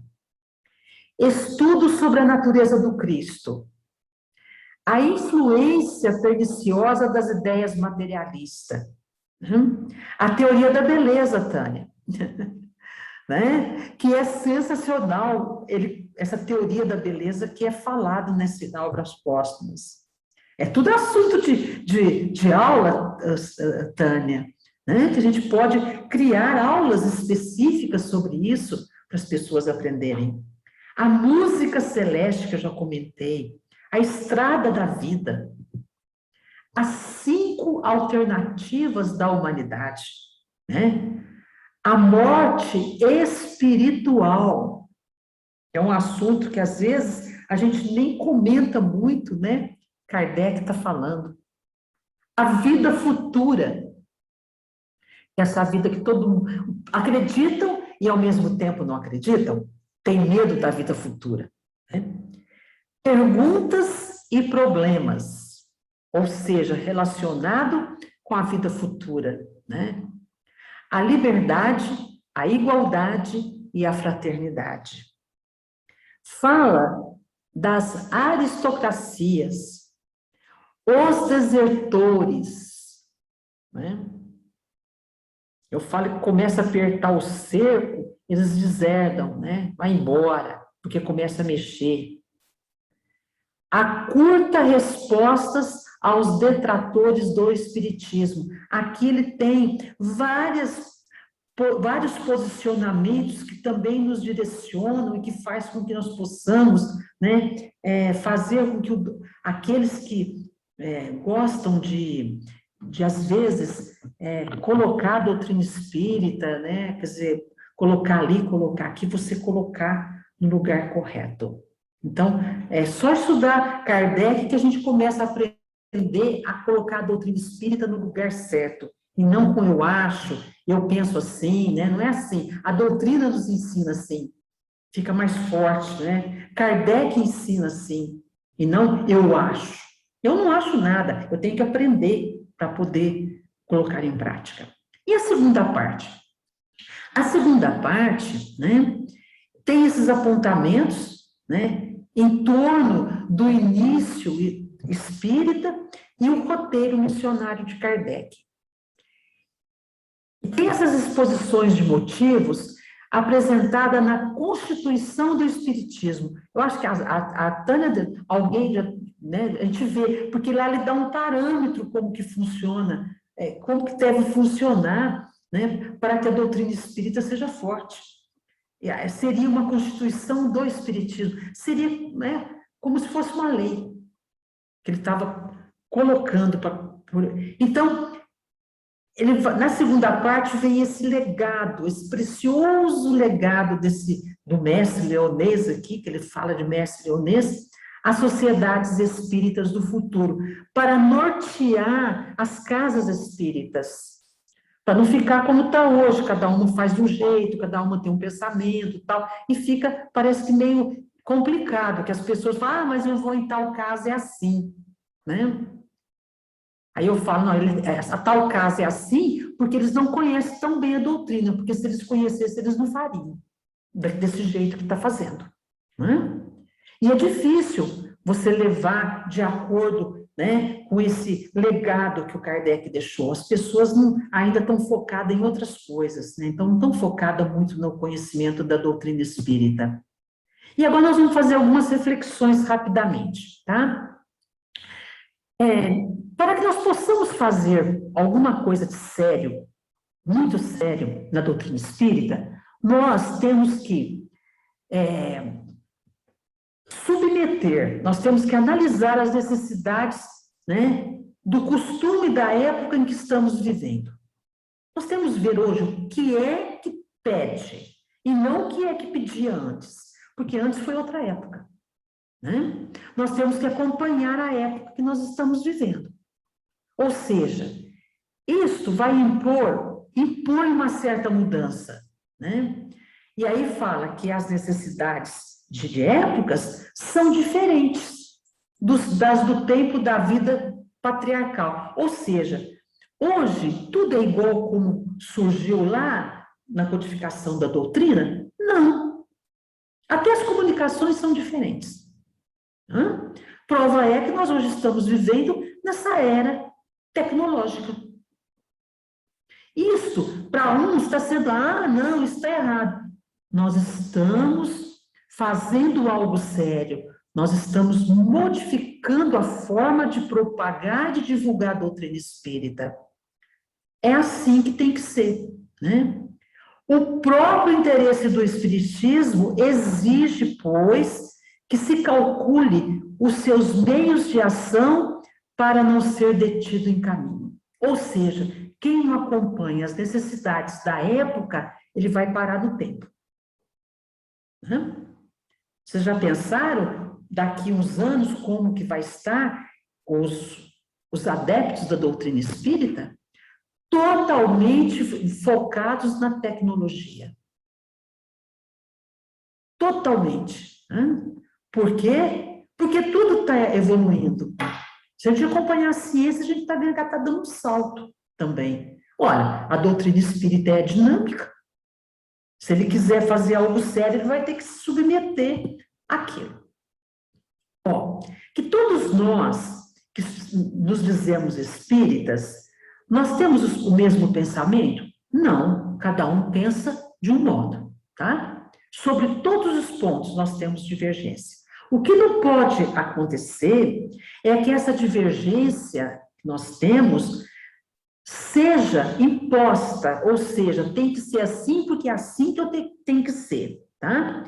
Estudo sobre a natureza do Cristo. A influência perniciosa das ideias materialistas. A teoria da beleza, Tânia. Né? Que é sensacional, essa teoria da beleza que é falada na Obras Póstumas. É tudo assunto de aula, Tânia, né? Que a gente pode criar aulas específicas sobre isso para as pessoas aprenderem. A música celeste, que eu já comentei, a estrada da vida, as 5 alternativas da humanidade, né? A morte espiritual é um assunto que, às vezes, a gente nem comenta muito, né? Kardec está falando. A vida futura, essa vida que todo mundo acreditam e, ao mesmo tempo, não acreditam, tem medo da vida futura. Né? Perguntas e problemas, ou seja, relacionado com a vida futura, né? A liberdade, a igualdade e a fraternidade. Fala das aristocracias, os desertores, né? Eu falo que começa a apertar o cerco, eles deserdam, né? Vai embora, porque começa a mexer. A curta respostas aos detratores do espiritismo. Aqui ele tem vários posicionamentos que também nos direcionam e que faz com que nós possamos, né, fazer com que aqueles que gostam de às vezes, colocar a doutrina espírita, né, quer dizer, colocar ali, colocar aqui, você colocar no lugar correto. Então, é só estudar Kardec que a gente começa a aprender a colocar a doutrina espírita no lugar certo. E não com eu acho, eu penso assim, né? Não é assim. A doutrina nos ensina assim. Fica mais forte, né? Kardec ensina assim. E não eu acho. Eu não acho nada. Eu tenho que aprender para poder colocar em prática. E a segunda parte? A segunda parte, né? tem esses apontamentos, né, em torno do início espírita e o roteiro missionário de Kardec. E tem essas exposições de motivos apresentada na Constituição do Espiritismo. Eu acho que a Tânia, alguém já, né, a gente vê, porque lá ele dá um parâmetro como que funciona, como que deve funcionar, né, para que a doutrina espírita seja forte. Seria uma Constituição do Espiritismo, seria, né, como se fosse uma lei que ele estava colocando. Então, na segunda parte vem esse legado, esse precioso legado do mestre leonês aqui, que ele fala de mestre leonês, as sociedades espíritas do futuro, para nortear as casas espíritas, para não ficar como está hoje, cada uma faz de um jeito, cada uma tem um pensamento e tal, e fica, parece que meio complicado, que as pessoas falam, mas eu vou em tal casa, é assim, né? Aí eu falo, não, a tal caso é assim porque eles não conhecem tão bem a doutrina, porque se eles conhecessem, eles não fariam desse jeito que está fazendo. Né? E é difícil você levar de acordo, né, com esse legado que o Kardec deixou. As pessoas ainda estão focadas em outras coisas, né? Então não estão focadas muito no conhecimento da doutrina espírita. E agora nós vamos fazer algumas reflexões rapidamente, tá? Para que nós possamos fazer alguma coisa de sério, muito sério, na doutrina espírita, nós temos que submeter, nós temos que analisar as necessidades, né, do costume da época em que estamos vivendo. Nós temos que ver hoje o que é que pede, e não o que é que pedia antes, porque antes foi outra época. Né? Nós temos que acompanhar a época que nós estamos vivendo. Ou seja, isto vai impor uma certa mudança. Né? E aí fala que as necessidades de épocas são diferentes das do tempo da vida patriarcal. Ou seja, hoje tudo é igual como surgiu lá na codificação da doutrina? Não. Até as comunicações são diferentes. Prova é que nós hoje estamos vivendo nessa era tecnológica. Isso, para uns, está sendo, não, isso está errado. Nós estamos fazendo algo sério, nós estamos modificando a forma de propagar, de divulgar a doutrina espírita. É assim que tem que ser, né? O próprio interesse do espiritismo exige, pois, que se calcule os seus meios de ação para não ser detido em caminho. Ou seja, quem não acompanha as necessidades da época, ele vai parar no tempo. Vocês já pensaram, daqui uns anos, como que vai estar os adeptos da doutrina espírita? Totalmente focados na tecnologia. Totalmente. Por quê? Porque tudo está evoluindo. Se a gente acompanhar a ciência, a gente está vendo que ela está dando um salto também. Olha, a doutrina espírita é dinâmica. Se ele quiser fazer algo sério, ele vai ter que se submeter àquilo. Que todos nós, que nos dizemos espíritas, nós temos o mesmo pensamento? Não, cada um pensa de um modo, tá? Sobre todos os pontos nós temos divergência. O que não pode acontecer é que essa divergência que nós temos seja imposta, ou seja, tem que ser assim porque é assim que eu tenho que ser, tá?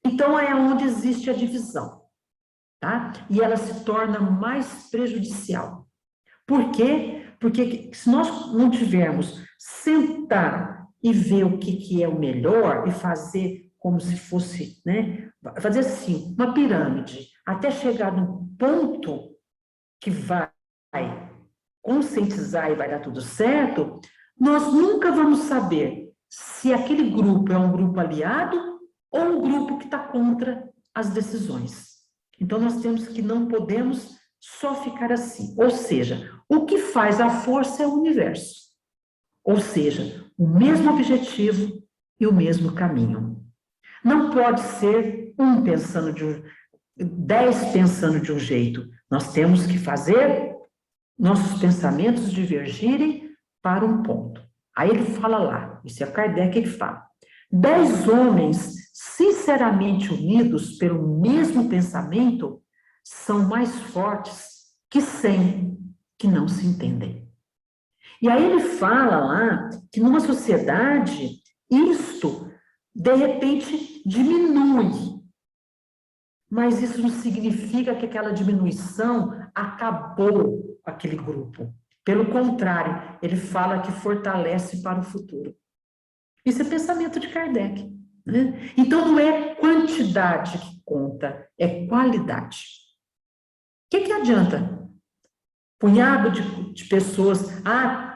Então é onde existe a divisão, tá? E ela se torna mais prejudicial. Por quê? Porque se nós não tivermos sentar e ver o que é o melhor e fazer como se fosse, né, fazer assim, uma pirâmide, até chegar num ponto que vai conscientizar e vai dar tudo certo, nós nunca vamos saber se aquele grupo é um grupo aliado ou um grupo que está contra as decisões. Então, nós temos que não podemos só ficar assim. Ou seja, o que faz a força é o universo. Ou seja, o mesmo objetivo e o mesmo caminho. Não pode ser 10 pensando de um jeito. Nós temos que fazer nossos pensamentos divergirem para um ponto. Aí ele fala lá, isso é Kardec que fala, 10 homens sinceramente unidos pelo mesmo pensamento são mais fortes que 100 que não se entendem. E aí ele fala lá que numa sociedade isto, de repente, diminui. Mas isso não significa que aquela diminuição acabou aquele grupo. Pelo contrário, ele fala que fortalece para o futuro. Isso é pensamento de Kardec, né? Então, não é quantidade que conta, é qualidade. O que adianta? Punhado de pessoas,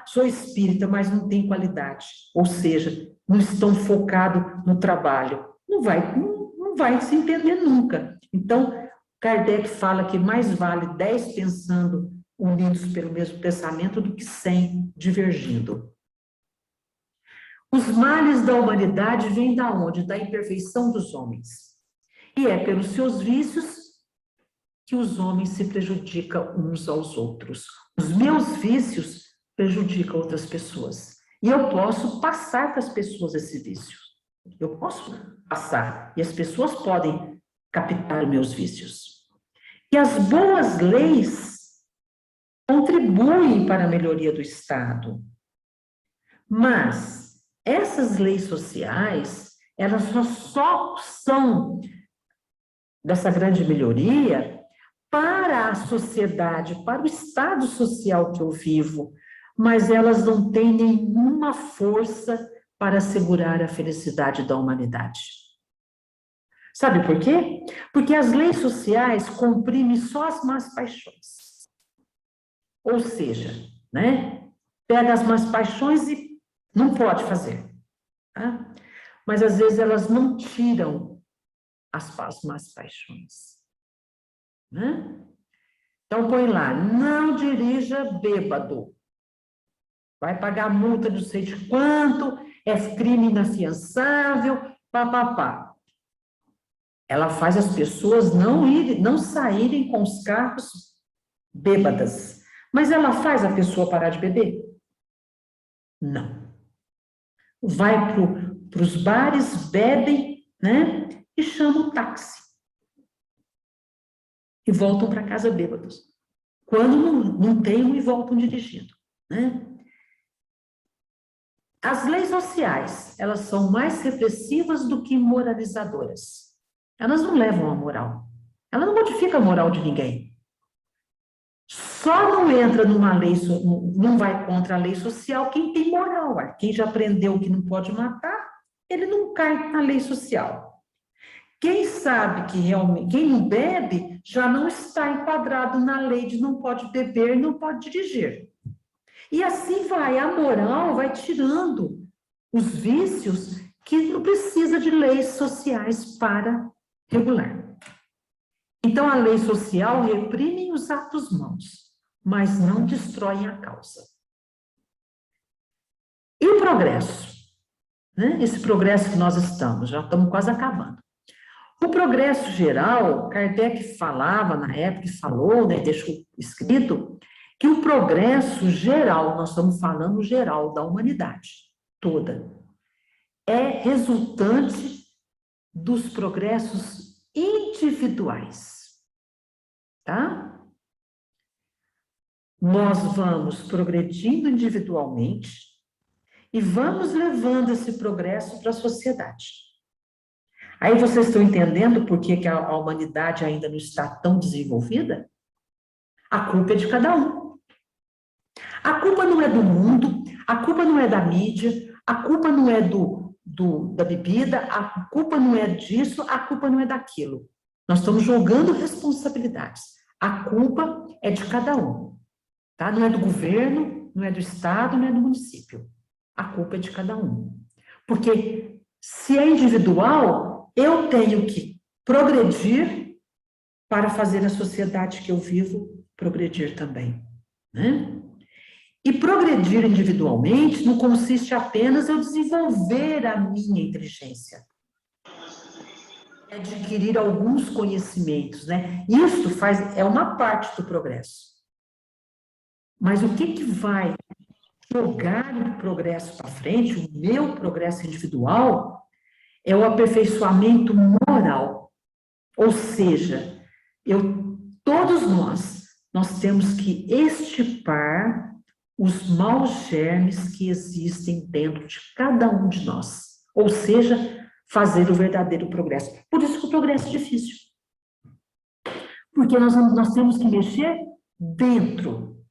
sou espírita, mas não tem qualidade. Ou seja, não estão focados no trabalho. Não vai se entender nunca. Então, Kardec fala que mais vale 10 pensando unidos pelo mesmo pensamento do que 100 divergindo. Os males da humanidade vêm da onde? Da imperfeição dos homens. E é pelos seus vícios que os homens se prejudicam uns aos outros. Os meus vícios prejudicam outras pessoas. E eu posso passar para as pessoas esse vício. Eu posso passar. E as pessoas podem captar meus vícios. E as boas leis contribuem para a melhoria do Estado. Mas essas leis sociais, elas só são dessa grande melhoria para a sociedade, para o estado social que eu vivo, mas elas não têm nenhuma força para assegurar a felicidade da humanidade. Sabe por quê? Porque as leis sociais comprimem só as más paixões. Ou seja, né? Pega as más paixões e não pode fazer. Tá? Mas às vezes elas não tiram as más paixões. Né? Então põe lá, não dirija bêbado. Vai pagar multa de não sei de quanto, é crime inafiançável, papapá. Ela faz as pessoas não saírem com os carros bêbadas. Mas ela faz a pessoa parar de beber? Não. Vai para os bares, bebem, né? E chamam o táxi. E voltam para casa bêbados. Quando não tem, e voltam dirigindo, né? As leis sociais, elas são mais repressivas do que moralizadoras. Elas não levam a moral. Ela não modifica a moral de ninguém. Só não entra numa lei, não vai contra a lei social quem tem moral. Quem já aprendeu que não pode matar, ele não cai na lei social. Quem sabe que realmente, quem não bebe, já não está enquadrado na lei de não pode beber, não pode dirigir. E assim vai, a moral vai tirando os vícios que não precisa de leis sociais para regular. Então, a lei social reprime os atos maus, mas não destrói a causa. E o progresso? Né? Esse progresso que nós já estamos quase acabando. O progresso geral, Kardec falava na época, falou, né, deixou escrito, que o progresso geral, nós estamos falando geral da humanidade toda, é resultante dos progressos individuais, tá? Nós vamos progredindo individualmente e vamos levando esse progresso para a sociedade. Aí vocês estão entendendo por que a humanidade ainda não está tão desenvolvida? A culpa é de cada um. A culpa não é do mundo, a culpa não é da mídia, a culpa não é da bebida, a culpa não é disso, a culpa não é daquilo. Nós estamos jogando responsabilidades. A culpa é de cada um. Tá? Não é do governo, não é do estado, não é do município. A culpa é de cada um. Porque se é individual, eu tenho que progredir para fazer a sociedade que eu vivo progredir também. Né? E progredir individualmente não consiste apenas em eu desenvolver a minha inteligência. adquirir alguns conhecimentos, né? Isso é uma parte do progresso. Mas o que vai jogar o progresso para frente, o meu progresso individual, é o aperfeiçoamento moral. Ou seja, todos nós temos que extirpar os maus germes que existem dentro de cada um de nós. Ou seja, fazer o verdadeiro progresso. Por isso que o progresso é difícil. Porque nós temos que mexer dentro,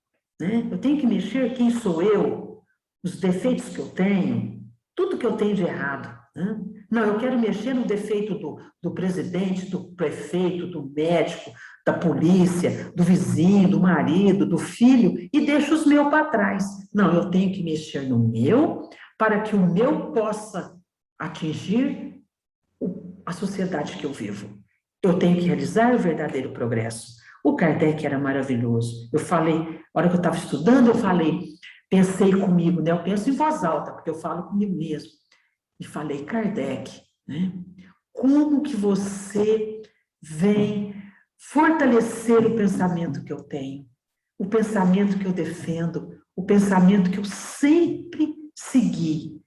né? Eu tenho que mexer quem sou eu, os defeitos que eu tenho, tudo que eu tenho de errado, né? Não, eu quero mexer no defeito do presidente, do prefeito, do médico, da polícia, do vizinho, do marido, do filho, e deixo os meus para trás. Não, eu tenho que mexer no meu, para que o meu possa atingir a sociedade que eu vivo. Eu tenho que realizar o verdadeiro progresso. O Kardec era maravilhoso. Eu falei, na hora que eu estava estudando, pensei comigo, né? Eu penso em voz alta, porque eu falo comigo mesmo. E falei, Kardec, né? Como que você vem fortalecer o pensamento que eu tenho, o pensamento que eu defendo, o pensamento que eu sempre segui?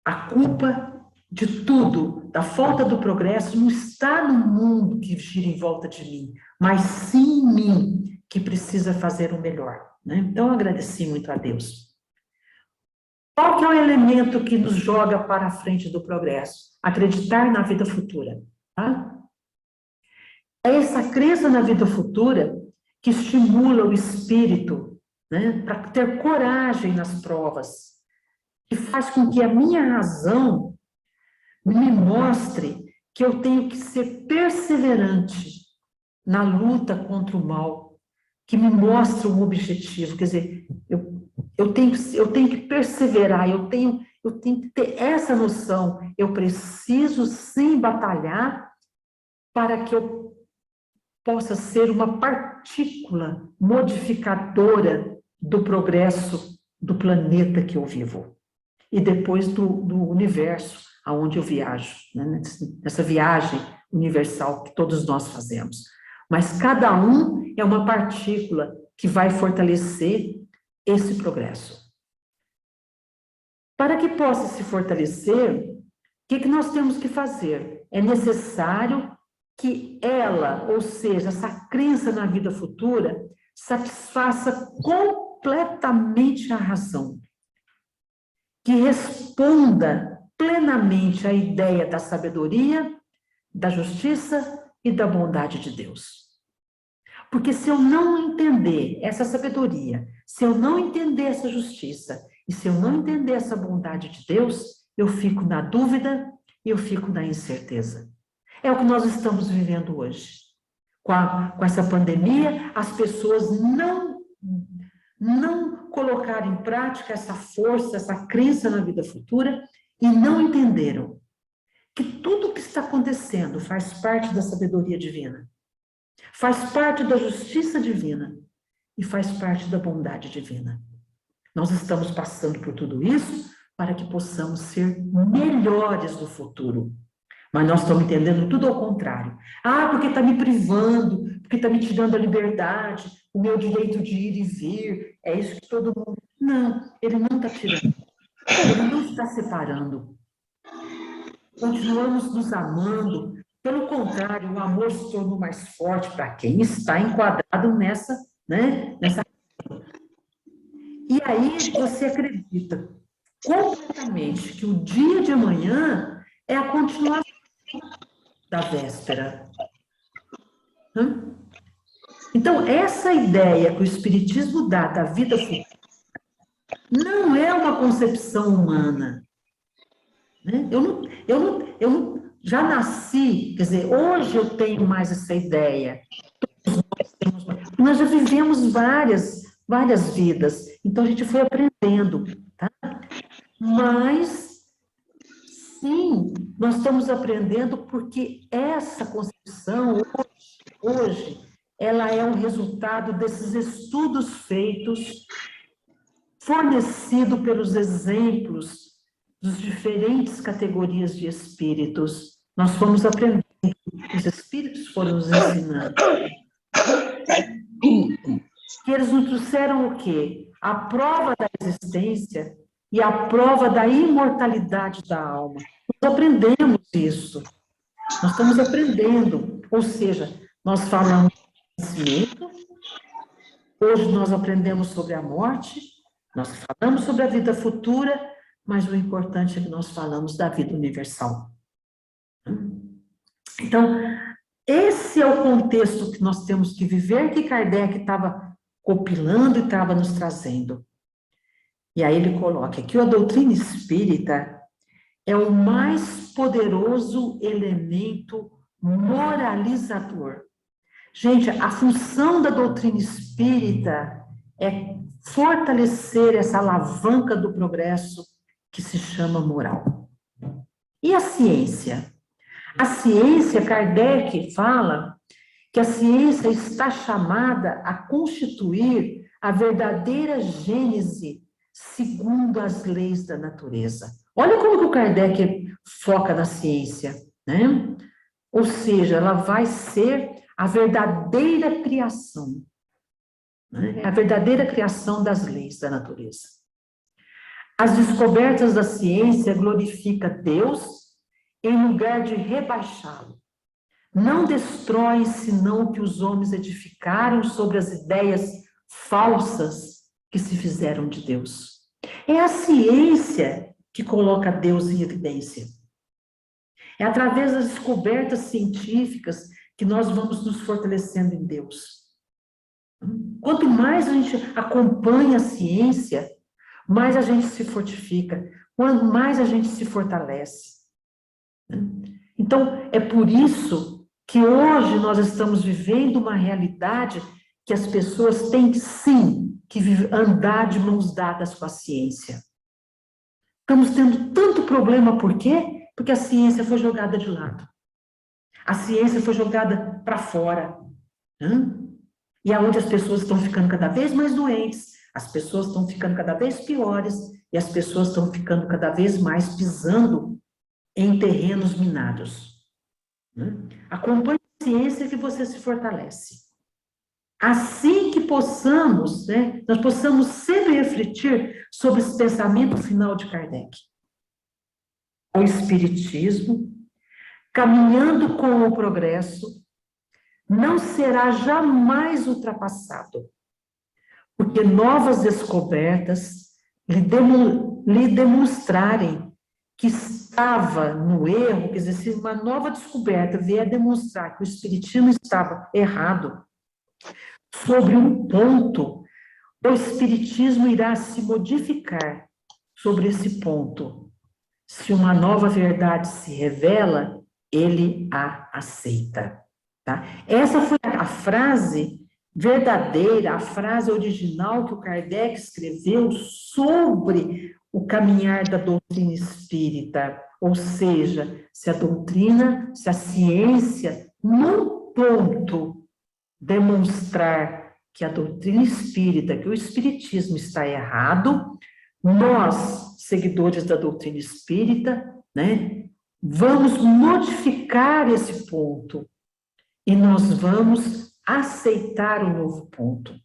A culpa de tudo, da falta do progresso, não está no mundo que gira em volta de mim, mas sim em mim, que precisa fazer o melhor, né? Então, eu agradeci muito a Deus. Qual que é o elemento que nos joga para a frente do progresso? Acreditar na vida futura, tá? É essa crença na vida futura que estimula o espírito, né, para ter coragem nas provas, que faz com que a minha razão me mostre que eu tenho que ser perseverante na luta contra o mal, que me mostra um objetivo. Quer dizer, eu tenho que perseverar, eu tenho que ter essa noção. Eu preciso sim batalhar para que eu possa ser uma partícula modificadora do progresso do planeta que eu vivo. E depois do universo aonde eu viajo, né? Nessa viagem universal que todos nós fazemos. Mas cada um é uma partícula que vai fortalecer esse progresso. Para que possa se fortalecer, o que nós temos que fazer? É necessário que ela, ou seja, essa crença na vida futura, satisfaça completamente a razão, que responda plenamente à ideia da sabedoria, da justiça e da bondade de Deus. Porque se eu não entender essa sabedoria, se eu não entender essa justiça, e se eu não entender essa bondade de Deus, eu fico na dúvida e eu fico na incerteza. É o que nós estamos vivendo hoje. Com essa pandemia, as pessoas não colocaram em prática essa força, essa crença na vida futura e não entenderam que tudo o que está acontecendo faz parte da sabedoria divina, faz parte da justiça divina e faz parte da bondade divina. Nós estamos passando por tudo isso para que possamos ser melhores no futuro. Mas nós estamos entendendo tudo ao contrário. Ah, porque está me privando, porque está me tirando a liberdade, o meu direito de ir e vir, é isso que todo mundo... Não, ele não está tirando. Ele não está separando. Continuamos nos amando. Pelo contrário, o amor se tornou mais forte para quem está enquadrado nessa, né? E aí você acredita completamente que o dia de amanhã é a continuação da véspera. Então, essa ideia que o Espiritismo dá da vida futura não é uma concepção humana. Né? Eu não já nasci, quer dizer, hoje eu tenho mais essa ideia. Nós já vivemos várias vidas, então a gente foi aprendendo, tá? Mas, sim, nós estamos aprendendo porque essa concepção, hoje, ela é um resultado desses estudos feitos, fornecido pelos exemplos dos diferentes categorias de espíritos. Nós fomos aprendendo os Espíritos foram nos ensinando. Que eles nos trouxeram o quê? A prova da existência e a prova da imortalidade da alma. Nós aprendemos isso. Nós estamos aprendendo. Ou seja, nós falamos do nascimento, hoje nós aprendemos sobre a morte, nós falamos sobre a vida futura, mas o importante é que nós falamos da vida universal. Então, esse é o contexto que nós temos que viver, que Kardec estava compilando e estava nos trazendo. E aí ele coloca que a doutrina espírita é o mais poderoso elemento moralizador. Gente, a função da doutrina espírita é fortalecer essa alavanca do progresso que se chama moral. E a ciência? A ciência, Kardec fala que a ciência está chamada a constituir a verdadeira gênese segundo as leis da natureza. Olha como que o Kardec foca na ciência, né? Ou seja, ela vai ser a verdadeira criação, né? A verdadeira criação das leis da natureza. As descobertas da ciência glorificam Deus em lugar de rebaixá-lo. Não destroem senão o que os homens edificaram sobre as ideias falsas que se fizeram de Deus. É a ciência que coloca Deus em evidência. É através das descobertas científicas que nós vamos nos fortalecendo em Deus. Quanto mais a gente acompanha a ciência, mais a gente se fortifica, quanto mais a gente se fortalece. Então, é por isso que hoje nós estamos vivendo uma realidade que as pessoas têm, sim, que andar de mãos dadas com a ciência. Estamos tendo tanto problema, por quê? Porque a ciência foi jogada de lado. A ciência foi jogada para fora. E aonde as pessoas estão ficando cada vez mais doentes, as pessoas estão ficando cada vez piores, e as pessoas estão ficando cada vez mais pisando em terrenos minados. Acompanhe a ciência que você se fortalece. Assim que possamos, né, nós possamos sempre refletir sobre esse pensamento final de Kardec. O Espiritismo, caminhando com o progresso, não será jamais ultrapassado, porque novas descobertas lhe demonstrarem que estava no erro, quer dizer, se uma nova descoberta vier demonstrar que o Espiritismo estava errado sobre um ponto, o Espiritismo irá se modificar sobre esse ponto. Se uma nova verdade se revela, ele a aceita. Tá? Essa foi a frase verdadeira, a frase original que o Kardec escreveu sobre o caminhar da doutrina espírita. Ou seja, se a ciência, num ponto, demonstrar que a doutrina espírita, que o espiritismo está errado, nós, seguidores da doutrina espírita, né, vamos modificar esse ponto e nós vamos aceitar o novo ponto.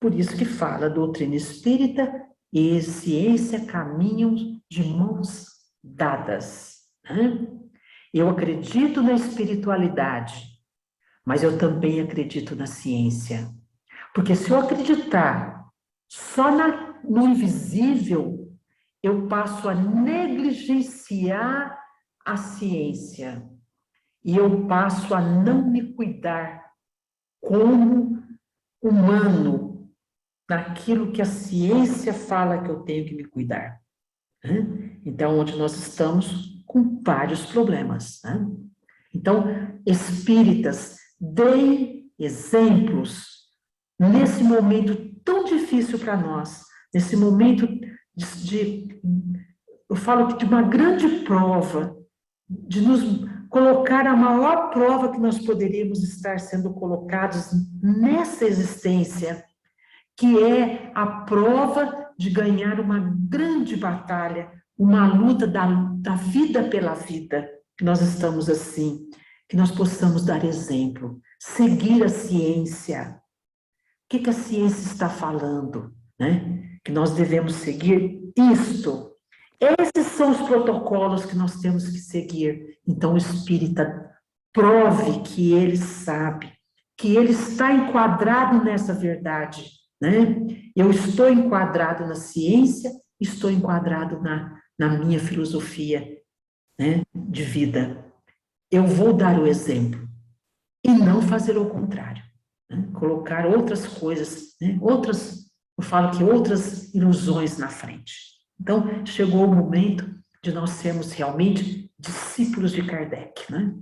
Por isso que fala, doutrina espírita e ciência caminham de mãos dadas. Né? Eu acredito na espiritualidade, mas eu também acredito na ciência. Porque se eu acreditar só no invisível, eu passo a negligenciar a ciência. E eu passo a não me cuidar como humano naquilo que a ciência fala que eu tenho que me cuidar. Então, onde nós estamos com vários problemas. Então, espíritas, deem exemplos nesse momento tão difícil para nós, nesse momento eu falo de uma grande prova, de nos colocar a maior prova que nós poderíamos estar sendo colocados nessa existência, que é a prova de ganhar uma grande batalha, uma luta da vida pela vida. Nós estamos assim, que nós possamos dar exemplo, seguir a ciência. O que a ciência está falando, né? Que nós devemos seguir isto. Esses são os protocolos que nós temos que seguir. Então, o espírita prove que ele sabe, que ele está enquadrado nessa verdade, né? Eu estou enquadrado na ciência, estou enquadrado na minha filosofia, né, de vida. Eu vou dar o exemplo e não fazer o contrário, né? Colocar outras coisas, né? Eu falo que outras ilusões na frente. Então, chegou o momento de nós sermos realmente discípulos de Kardec, né?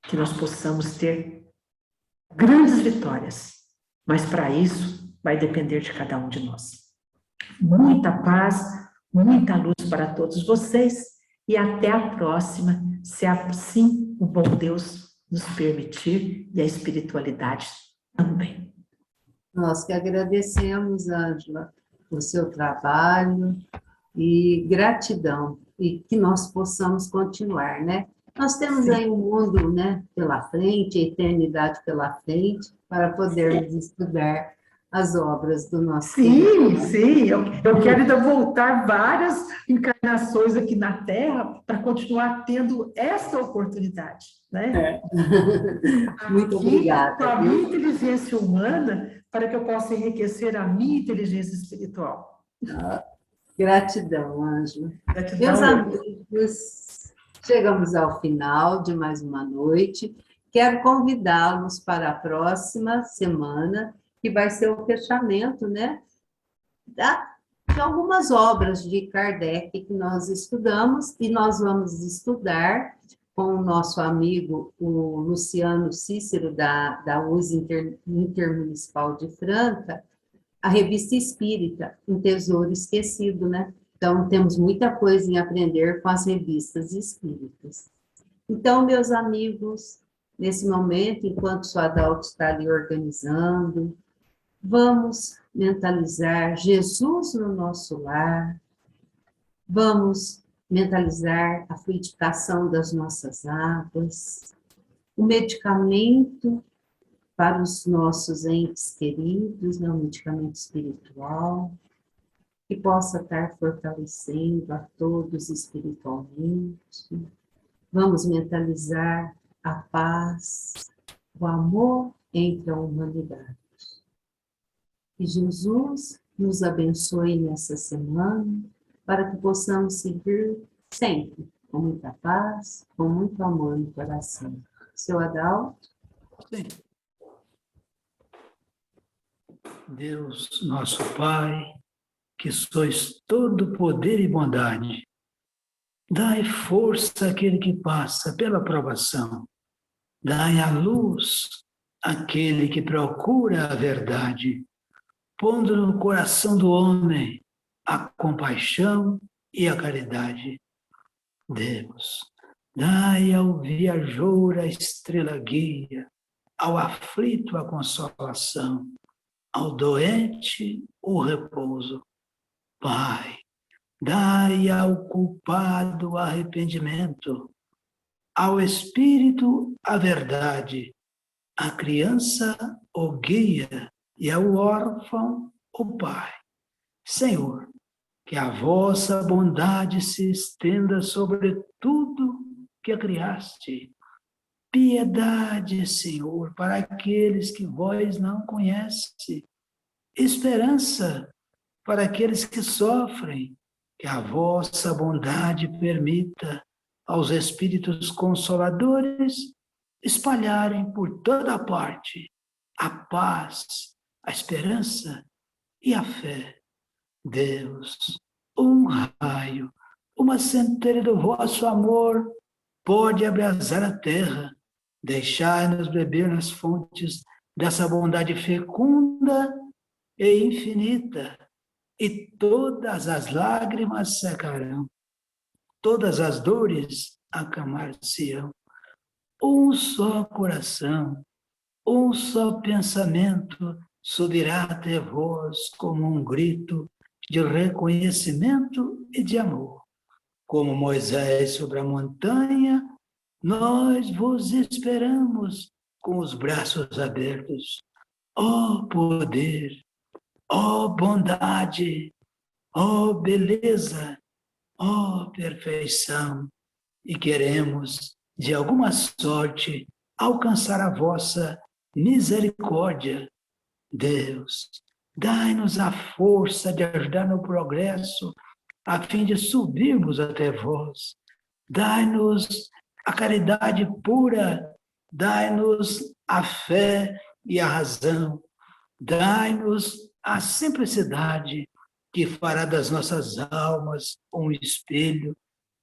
Que nós possamos ter grandes vitórias, mas para isso vai depender de cada um de nós. Muita paz, muita luz para todos vocês e até a próxima, se assim o bom Deus nos permitir e a espiritualidade também. Nós que agradecemos, Ângela, o seu trabalho e gratidão, e que nós possamos continuar, né? Nós temos aí um mundo, né, pela frente, a eternidade pela frente, para podermos estudar as obras do nosso querido. Sim, eu quero ainda voltar várias encarnações aqui na Terra para continuar tendo essa oportunidade, né? Muito obrigada. Com a minha inteligência humana, para que eu possa enriquecer a minha inteligência espiritual. Gratidão, Ângela. Meus amigos, chegamos ao final de mais uma noite. Quero convidá-los para a próxima semana, que vai ser o fechamento, né, de algumas obras de Kardec que nós estudamos, e nós vamos estudar com o nosso amigo, o Luciano Cícero, da USE Intermunicipal de Franca, a Revista Espírita, um tesouro esquecido, né? Então, temos muita coisa em aprender com as revistas espíritas. Então, meus amigos, nesse momento, enquanto o Adalto está ali organizando, vamos mentalizar Jesus no nosso lar, vamos mentalizar a fluidificação das nossas águas, o medicamento para os nossos entes queridos, né, um medicamento espiritual, que possa estar fortalecendo a todos espiritualmente. Vamos mentalizar a paz, o amor entre a humanidade. Que Jesus nos abençoe nessa semana, para que possamos seguir sempre com muita paz, com muito amor no coração. Seu Adalto? Sim. Deus, nosso Pai, que sois todo poder e bondade, dai força àquele que passa pela provação, dai a luz àquele que procura a verdade, pondo no coração do homem a compaixão e a caridade. Deus, dai ao viajor a estrela guia, ao aflito a consolação, ao doente o repouso. Pai, dai ao culpado o arrependimento, ao espírito a verdade, à criança o guia e ao órfão o pai. Senhor, que a vossa bondade se estenda sobre tudo que criaste. Piedade, Senhor, para aqueles que vós não conhece. Esperança para aqueles que sofrem. Que a vossa bondade permita aos espíritos consoladores espalharem por toda parte a paz, a esperança e a fé. Deus, um raio, uma centelha do vosso amor pode abrasar a terra. Deixai-nos beber nas fontes dessa bondade fecunda e infinita, e todas as lágrimas secarão, todas as dores acalmar-se-ão. Um só coração, um só pensamento subirá até vós como um grito de reconhecimento e de amor. Como Moisés sobre a montanha, nós vos esperamos com os braços abertos. Ó poder, ó bondade, ó beleza, ó perfeição, e queremos, de alguma sorte, alcançar a vossa misericórdia. Deus, dai-nos a força de ajudar no progresso, a fim de subirmos até vós. Dai-nos a caridade pura, dai-nos a fé e a razão, dai-nos a simplicidade que fará das nossas almas um espelho,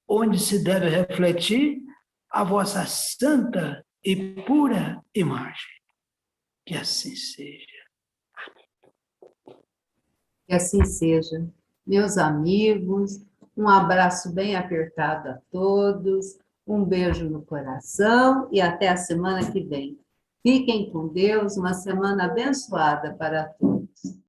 onde se deve refletir a vossa santa e pura imagem. Que assim seja. Que assim seja. Meus amigos, um abraço bem apertado a todos, um beijo no coração e até a semana que vem. Fiquem com Deus, uma semana abençoada para todos.